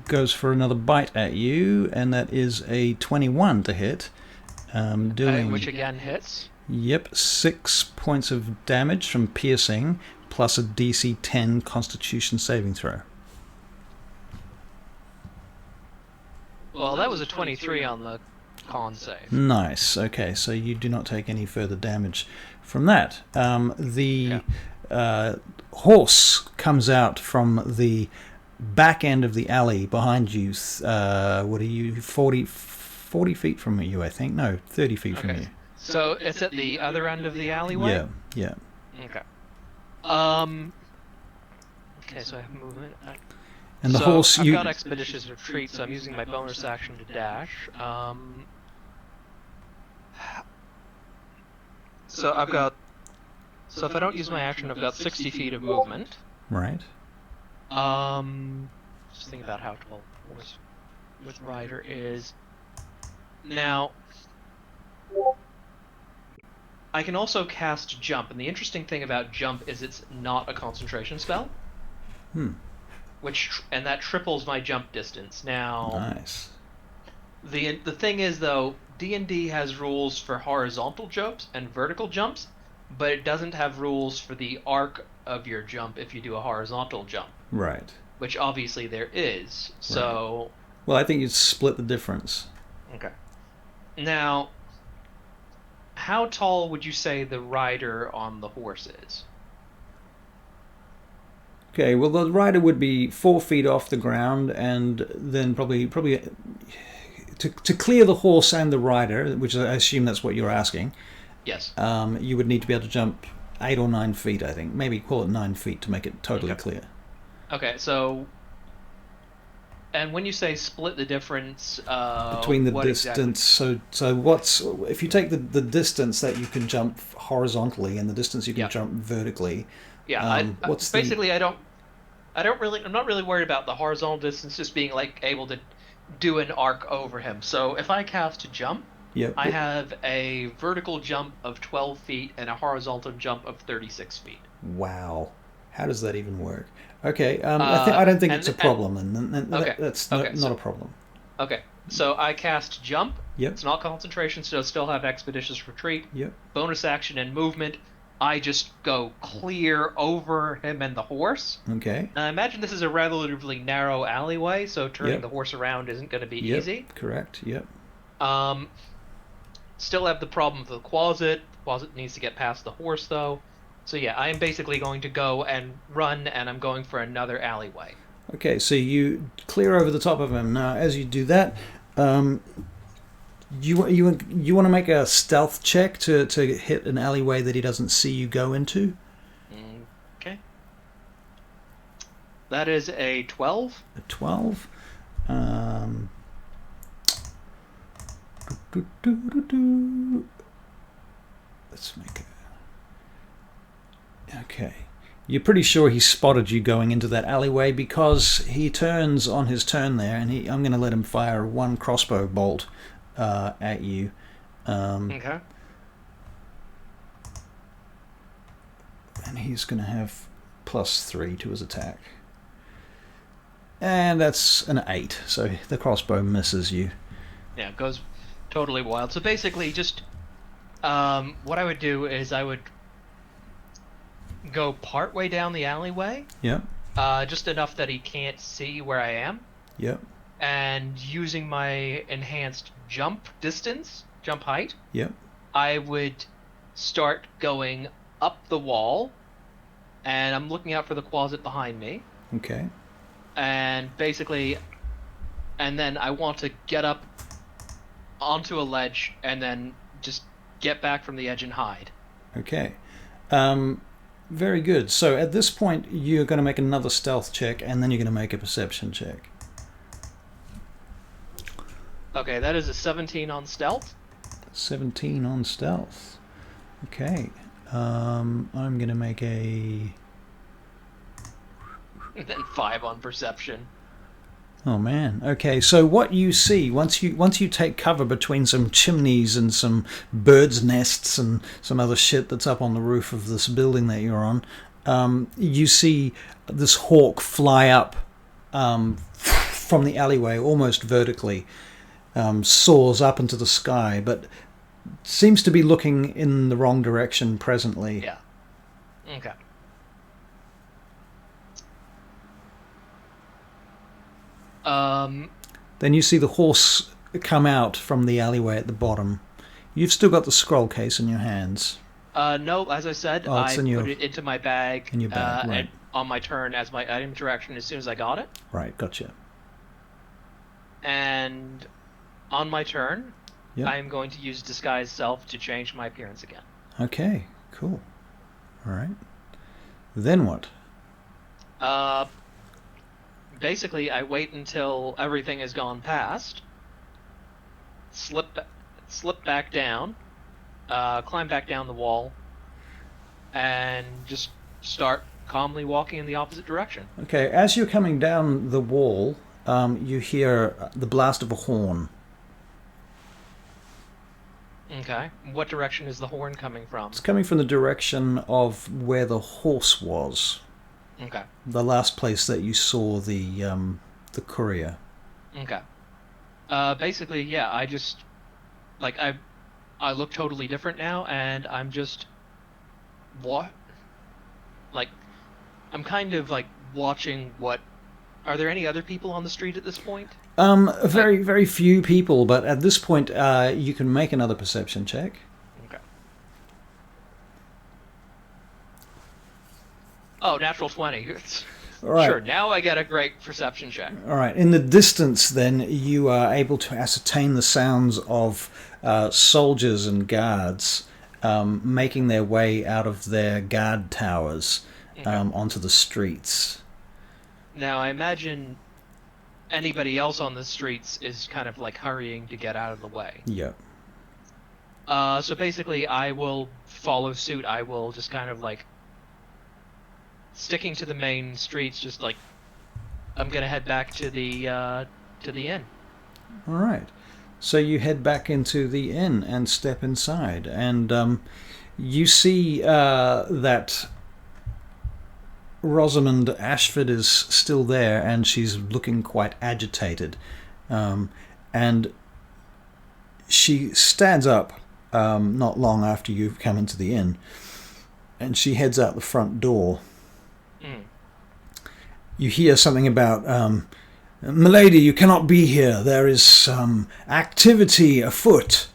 goes for another bite at you, and that is a 21 to hit. Which again hits? Yep, 6 points of damage from piercing, plus a DC 10 Constitution saving throw. Well, that was a 23 on the con save. Nice. Okay, so you do not take any further damage from that. The horse comes out from the back end of the alley behind you. What are you, 40 feet from you, I think? No, 30 feet from you. So it's at the other end of the alleyway? Yeah. Okay. Okay, so I have movement. And the horse, I've got Expeditious Retreat, so I'm using my bonus action to dash. So if I don't use my action, I've got 60 feet of movement. Right. Just think about how tall horse with rider is. Now, I can also cast Jump, and the interesting thing about Jump is it's not a concentration spell. And that triples my jump distance. Now, nice. The thing is, though, D&D has rules for horizontal jumps and vertical jumps, but it doesn't have rules for the arc of your jump if you do a horizontal jump. Right. Which obviously there is. So. Well, I think you'd split the difference. Okay. Now, how tall would you say the rider on the horse is? Okay, well, the rider would be 4 feet off the ground, and then probably to clear the horse and the rider, which I assume that's what you're asking. Yes. You would need to be able to jump 8 or 9 feet, I think. Maybe call it 9 feet to make it totally clear. Okay, so. And when you say split the difference, between the distance, exactly? so what's if you take the distance that you can jump horizontally and the distance you can jump vertically? Yeah, I'm not really worried about the horizontal distance, just being like able to do an arc over him. So if I cast Jump, I have a vertical jump of 12 feet and a horizontal jump of 36 feet. Wow, how does that even work? Okay, I don't think it's a problem, and that's not a problem. Okay, so I cast Jump. Yep. It's not concentration, so I still have Expeditious Retreat. Yep. Bonus action and movement. I just go clear over him and the horse. Okay. Now, I imagine this is a relatively narrow alleyway, so turning Yep. the horse around isn't going to be Yep. easy. Correct. Yep. Um, Still have the problem of the closet. The closet needs to get past the horse, though. So yeah, I am basically going to go and run, and I'm going for another alleyway. Okay, so you clear over the top of him. Now, as you do that, you want to make a stealth check to hit an alleyway that he doesn't see you go into. Okay. That is a 12. A 12. Do, do, do, do. Let's make it. Okay. You're pretty sure he spotted you going into that alleyway because he turns on his turn there, and I'm going to let him fire one crossbow bolt at you. Okay. And he's going to have +3 to his attack. And that's an 8, so the crossbow misses you. Yeah, it goes totally wild. So basically, just what I would do is I would go part way down the alleyway. Yep. Just enough that he can't see where I am. Yep. And using my enhanced jump height, Yep. I would start going up the wall, and I'm looking out for the closet behind me. Okay. And basically, and then I want to get up onto a ledge and then just get back from the edge and hide. Okay. Very good. So at this point, you're going to make another stealth check, and then you're going to make a perception check. Okay, that is a 17 on stealth. 17 on stealth. Okay. I'm going to make a... And then 5 on perception. Oh man. Okay, so what you see once you take cover between some chimneys and some birds' nests and some other shit that's up on the roof of this building that you're on, you see this hawk fly up from the alleyway almost vertically, soars up into the sky, but seems to be looking in the wrong direction presently. Yeah. Okay. Then you see the horse come out from the alleyway at the bottom. You've still got the scroll case in your hands. No, as I said, I put it into my bag. In your bag, right. And on my turn as my item interaction as soon as I got it. Right, gotcha. And on my turn, yep. I am going to use Disguise Self to change my appearance again. Okay, cool. All right. Then what? Basically, I wait until everything has gone past, slip back down, climb back down the wall, and just start calmly walking in the opposite direction. Okay, as you're coming down the wall, you hear the blast of a horn. Okay. What direction is the horn coming from? It's coming from the direction of where the horse was. Okay. The last place that you saw the courier. Okay. Basically, yeah, I just I look totally different now, and I'm just I'm kind of like watching what. Are there any other people on the street at this point? Very few people, but at this point, you can make another perception check. Okay. Oh, natural 20. Right. Sure, now I get a great perception check. All right. In the distance, then, you are able to ascertain the sounds of soldiers and guards making their way out of their guard towers onto the streets. Now, I imagine anybody else on the streets is kind of like hurrying to get out of the way. Yep. So basically, I will follow suit. I will just kind of like sticking to the main streets. Just like I'm gonna head back to the inn. All right. So you head back into the inn and step inside, and you see that Rosamund Ashford is still there, and she's looking quite agitated. And she stands up not long after you've come into the inn. and she heads out the front door. Mm. You hear something about, "Milady, you cannot be here. There is some activity afoot."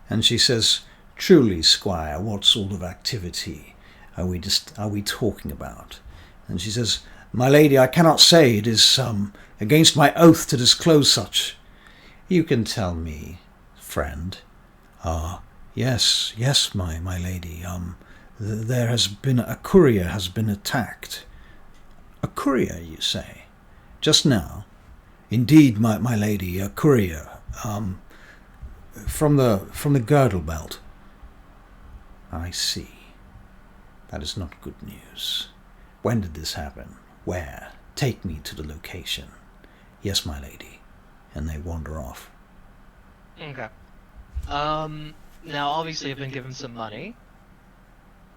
And she says, "Truly, Squire, what sort of activity are we talking about?" And she says, "My lady, I cannot say. It is against my oath to disclose such." "You can tell me, friend." Yes, my lady. There has been a courier has been attacked." "A courier, you say?" "Just now." "Indeed, my lady, a courier. From the girdle belt." "I see. That is not good news. When did this happen? Where? Take me to the location." "Yes, my lady." And they wander off. Okay. Now, obviously, I've been given some money.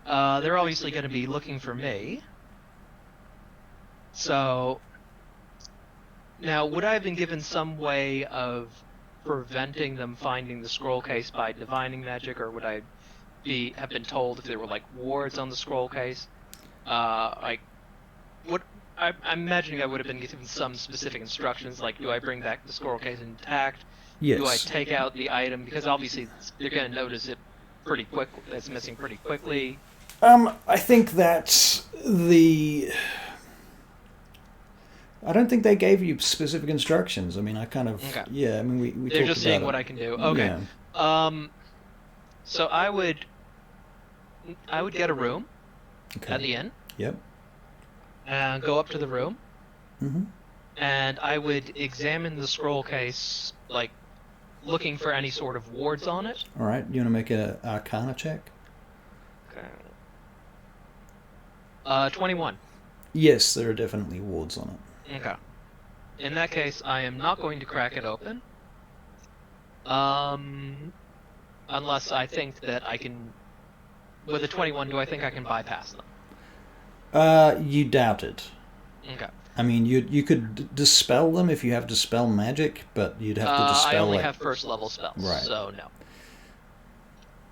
They're obviously going to be looking for me. So, now, would I have been given some way of preventing them finding the scroll case by divining magic, or would I have been told if there were, like, wards on the scroll case? I'm imagining I would have been given some specific instructions, like, do I bring back the scroll case intact? Yes. Do I take out the item? Because obviously they're going to notice it pretty quick. It's missing pretty quickly. I think that I don't think they gave you specific instructions. I mean, I kind of... Okay. Yeah, I mean, we They're talked just seeing about what it. I can do. Okay. Yeah. So I would get a room Okay. at the inn. Yep. And go up to the room. Mm-hmm. And I would examine the scroll case, like, looking for any sort of wards on it. All right. You want to make an Arcana check? Okay. 21. Yes, there are definitely wards on it. Okay. In that case, I am not going to crack it open. Unless I think that I can... With a 21, do I think I can bypass them? You doubt it. Okay. I mean, you could dispel them if you have dispel magic, but you'd have to dispel... I only have first level spells, right. So no.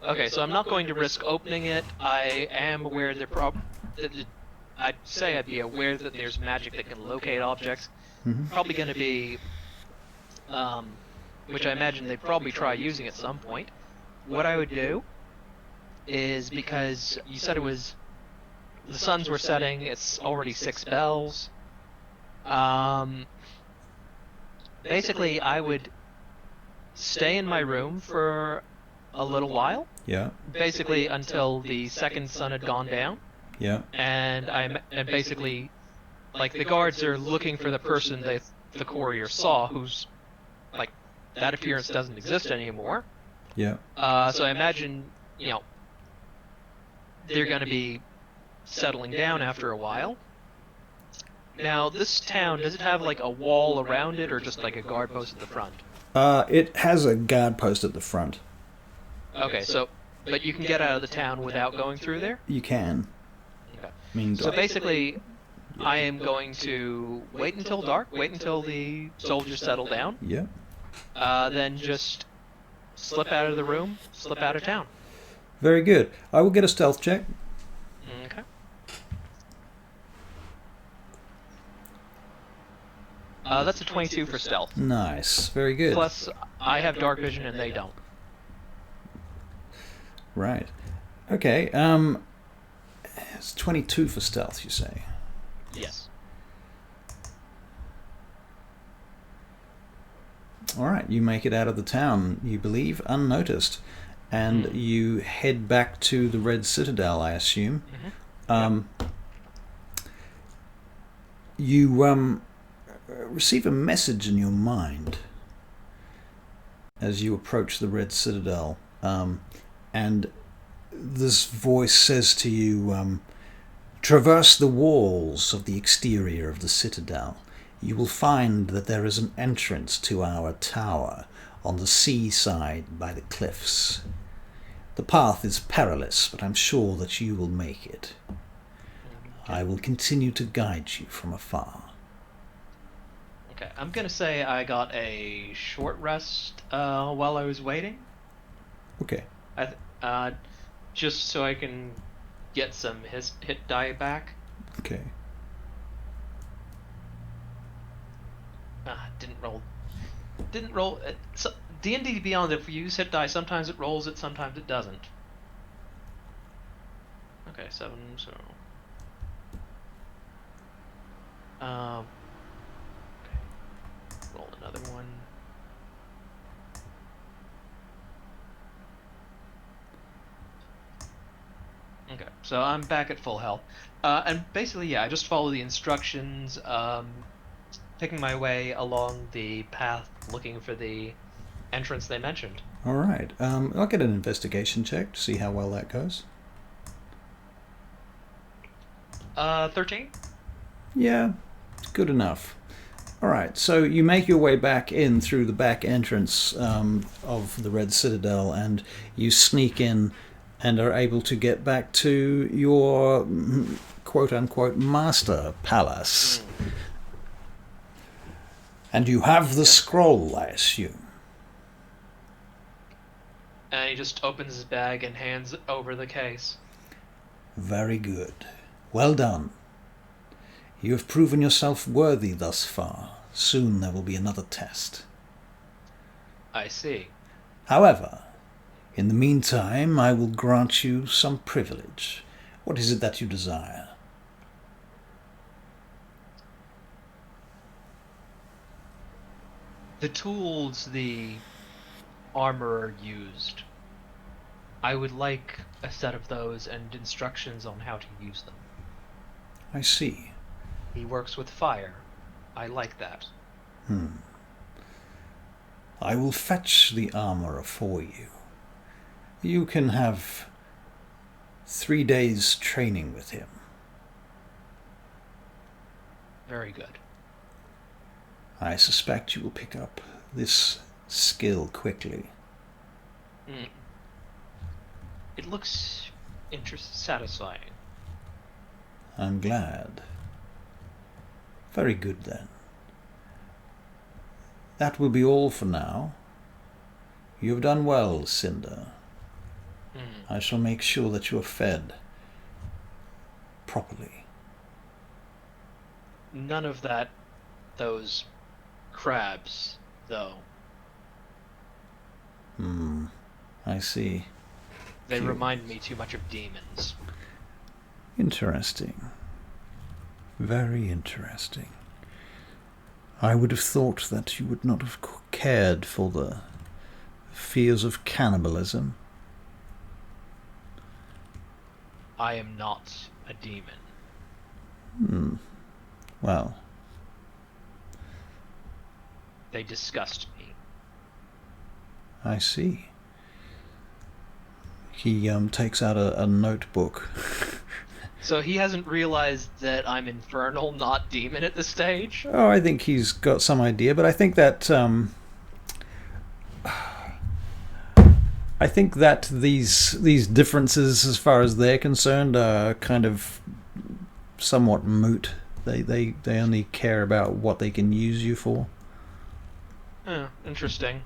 Okay, so I'm not going to risk opening it. I am aware I'd say I'd be aware that there's magic that can locate objects. Mm-hmm. Probably going to be... which I imagine they'd probably try using at some point. What I would do is, because you said it was... The suns were setting, it's already 6 bells. Basically, I would stay in my room for a little while. Yeah. Basically, until the second sun had gone down. Yeah. And basically, like, the guards are looking for the person that the courier saw, who's, like, that appearance doesn't exist anymore. Yeah. So I imagine, they're going to be settling down after a while. Now, this town, does it have, like, a wall around it, or just, like, a guard post at the front? It has a guard post at the front. Okay, but you can get out of the town without going through there? You can. Okay. I mean, so basically, I am going to wait until dark, wait until the soldiers settle down. Yeah. Then just slip out of the room, slip out of town. Very good. I will get a stealth check. Okay. That's a 22 for stealth. Nice. Very good. Plus, I have dark vision and they don't. Right. Okay. It's 22 for stealth, you say? Yes. All right. You make it out of the town, you believe, unnoticed. And you head back to the Red Citadel, I assume. Mm-hmm. You receive a message in your mind as you approach the Red Citadel. And this voice says to you, traverse the walls of the exterior of the Citadel. You will find that there is an entrance to our tower on the seaside by the cliffs. The path is perilous, but I'm sure that you will make it. Okay. I will continue to guide you from afar. Okay, I'm gonna say I got a short rest while I was waiting. Okay. Just so I can get some hit die back. Okay. Didn't roll. Didn't roll. D&D Beyond, if you use hit die, sometimes it rolls it, sometimes it doesn't. Okay, 7, so... okay. Roll another one. Okay, so I'm back at full health. And basically, yeah, I just follow the instructions, picking my way along the path, looking for the entrance they mentioned. All right. I'll get an investigation check to see how well that goes. 13? Yeah, good enough. All right, so you make your way back in through the back entrance of the Red Citadel, and you sneak in and are able to get back to your quote-unquote master palace. And you have the scroll, I assume. And he just opens his bag and hands over the case. Very good. Well done. You have proven yourself worthy thus far. Soon there will be another test. I see. However, in the meantime, I will grant you some privilege. What is it that you desire? The tools the armorer used, I would like a set of those and instructions on how to use them. I see. He works with fire. I like that. I will fetch the armorer for you. You can have 3 days training with him. Very good. I suspect you will pick up this skill quickly. It looks satisfying. I'm glad. Very good then. That will be all for now. You have done well, Cinder. I shall make sure that you are fed properly. None of those crabs, though. I see. They remind me too much of demons. Interesting. Very interesting. I would have thought that you would not have cared for the fears of cannibalism. I am not a demon. Well. They disgust me. I see. He takes out a notebook. So he hasn't realized that I'm infernal, not demon at this stage? Oh, I think he's got some idea, but I think that these differences, as far as they're concerned, are kind of somewhat moot. They only care about what they can use you for. Oh, interesting.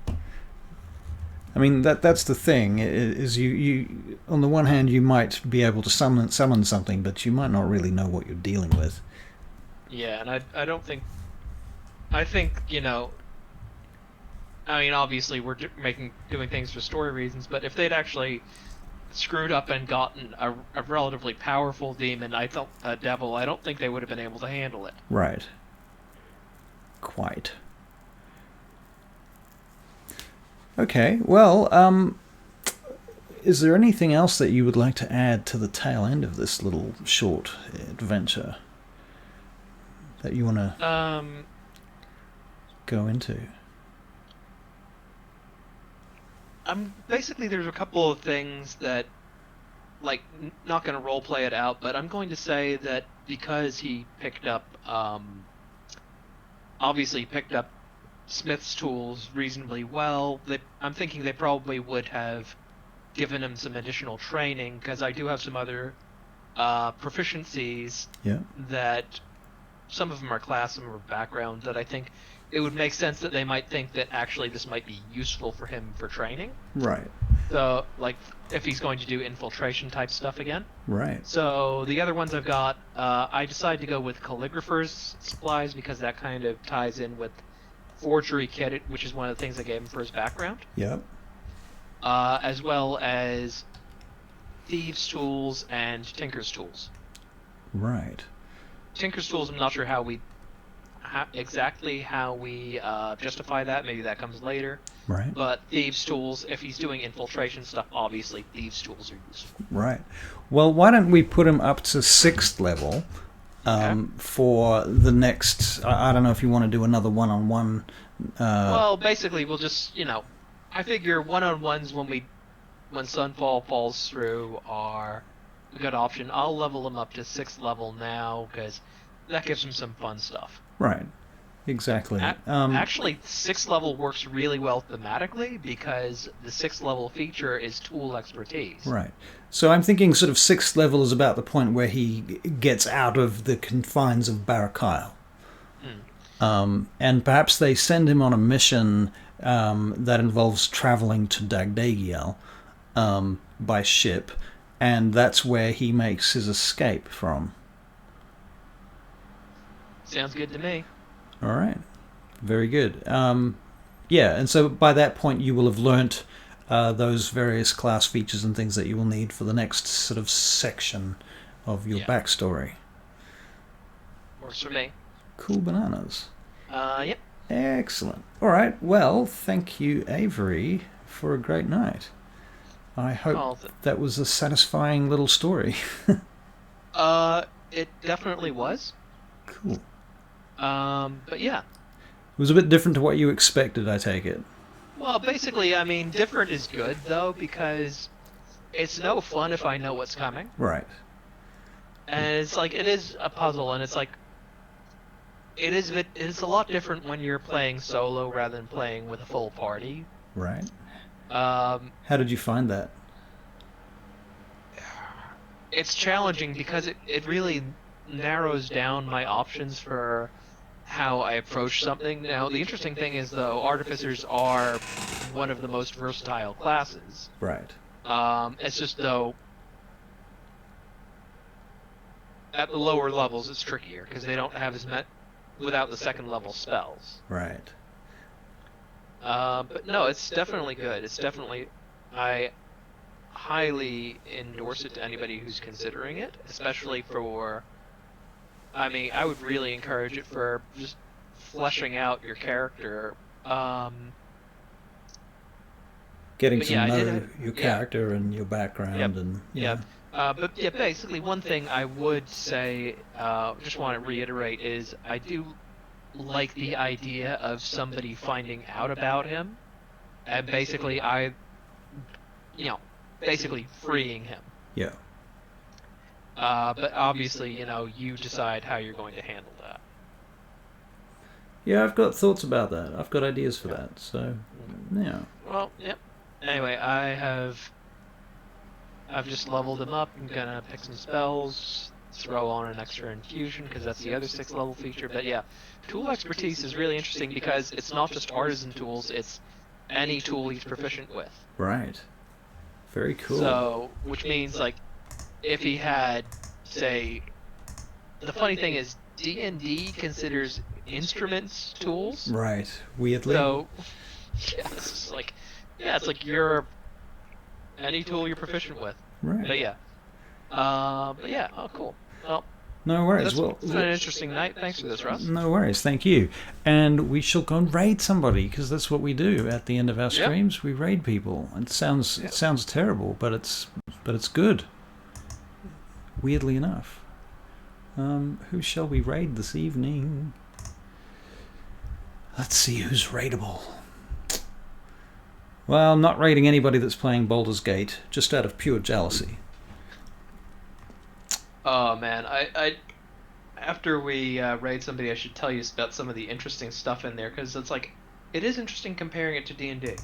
I mean, that's the thing, is you on the one hand you might be able to summon something, but you might not really know what you're dealing with. Yeah, and I don't think... I think, you know... I mean, obviously we're doing things for story reasons, but if they'd actually screwed up and gotten a relatively powerful demon, a devil, I don't think they would have been able to handle it. Right. Quite. Okay, well, is there anything else that you would like to add to the tail end of this little short adventure that you want to go into? Basically, there's a couple of things that, like, not going to roleplay it out, but I'm going to say that because he picked up, obviously picked up Smith's tools reasonably well, I'm thinking they probably would have given him some additional training, because I do have some other proficiencies that some of them are class, some are background, that I think it would make sense that they might think that actually this might be useful for him for training. Right. So, like, if he's going to do infiltration type stuff again. Right. So the other ones I've got, I decided to go with calligrapher's supplies because that kind of ties in with forgery kit, which is one of the things I gave him for his background. Yep. As well as thieves' tools and tinker's tools. Right. Tinker's tools, I'm not sure exactly how we justify that. Maybe that comes later. Right. But thieves' tools, if he's doing infiltration stuff, obviously thieves' tools are useful. Right. Well, why don't we put him up to 6th level for the next... I don't know if you want to do another one-on-one... Well, basically, we'll just, I figure one-on-ones when Sunfall falls through are a good option. I'll level him up to 6th level now, because that gives him some fun stuff. Right. Exactly. Actually, 6th level works really well thematically because the 6th level feature is tool expertise. Right. So I'm thinking sort of 6th level is about the point where he gets out of the confines of Barakyle. And perhaps they send him on a mission that involves traveling to Dagdagiel by ship, and that's where he makes his escape from. Sounds good to me. All right. Very good. Yeah, and so by that point you will have learnt those various class features and things that you will need for the next sort of section of your backstory. Works for me. Cool bananas. Yep. Excellent. All right. Well, thank you, Avery, for a great night. I hope that was a satisfying little story. It definitely was. Cool. But yeah. It was a bit different to what you expected, I take it. Well, basically, I mean, different is good, though, because it's no fun if I know what's coming. Right. And it's like, it is a puzzle, and it's like, it's a lot different when you're playing solo rather than playing with a full party. Right. How did you find that? It's challenging because it really narrows down my options for how I approach something. Now, the interesting thing is, though, artificers are one of the most versatile classes. Right. It's just, though, at the lower levels it's trickier because they don't have as without the second level spells. Right. But no, it's definitely good. It's definitely, I highly endorse it to anybody who's considering it, especially for, I mean, I would really encourage it for just fleshing out your character. Getting to know your character and your background. Yep. And but yeah, basically one thing I would say, just want to reiterate, is I do like the idea of somebody finding out about him, and basically basically freeing him. Yeah. But obviously, you decide how you're going to handle that. Yeah, I've got thoughts about that. I've got ideas for that. So, yeah. Well, yep. Anyway, I've just leveled him up. I'm gonna pick some spells, throw on an extra infusion because that's the other 6th level feature. But yeah, tool expertise is really interesting because it's not just artisan tools; it's any tool he's proficient with. Right. Very cool. So, which means like, if he had, say, the funny thing is D&D considers instruments tools. Right. Weirdly. So, yeah, it's like, it's like any tool you're proficient with. Right. But yeah. Oh, cool. Well, no worries. It's been an interesting night. Thanks for this, Russ. No worries. Thank you. And we shall go and raid somebody because that's what we do at the end of our streams. Yep. We raid people. It sounds terrible, but it's good. Weirdly enough. Who shall we raid this evening? Let's see who's raidable. Well, I'm not raiding anybody that's playing Baldur's Gate, just out of pure jealousy. Oh man, I after we raid somebody, I should tell you about some of the interesting stuff in there, because it's like, it is interesting comparing it to D&D.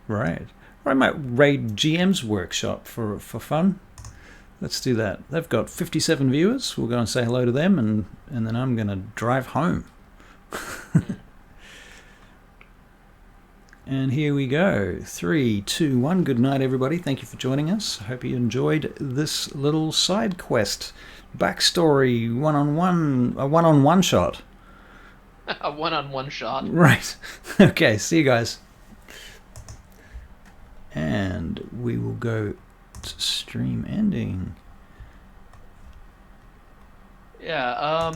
Right. Or I might raid GM's Workshop for fun. Let's do that. They've got 57 viewers. We'll go and say hello to them, and then I'm going to drive home. And here we go. 3, 2, 1. Good night, everybody. Thank you for joining us. I hope you enjoyed this little side quest. Backstory, a one-on-one shot. A one-on-one shot. Right. Okay, see you guys. And we will go to stream ending. Yeah,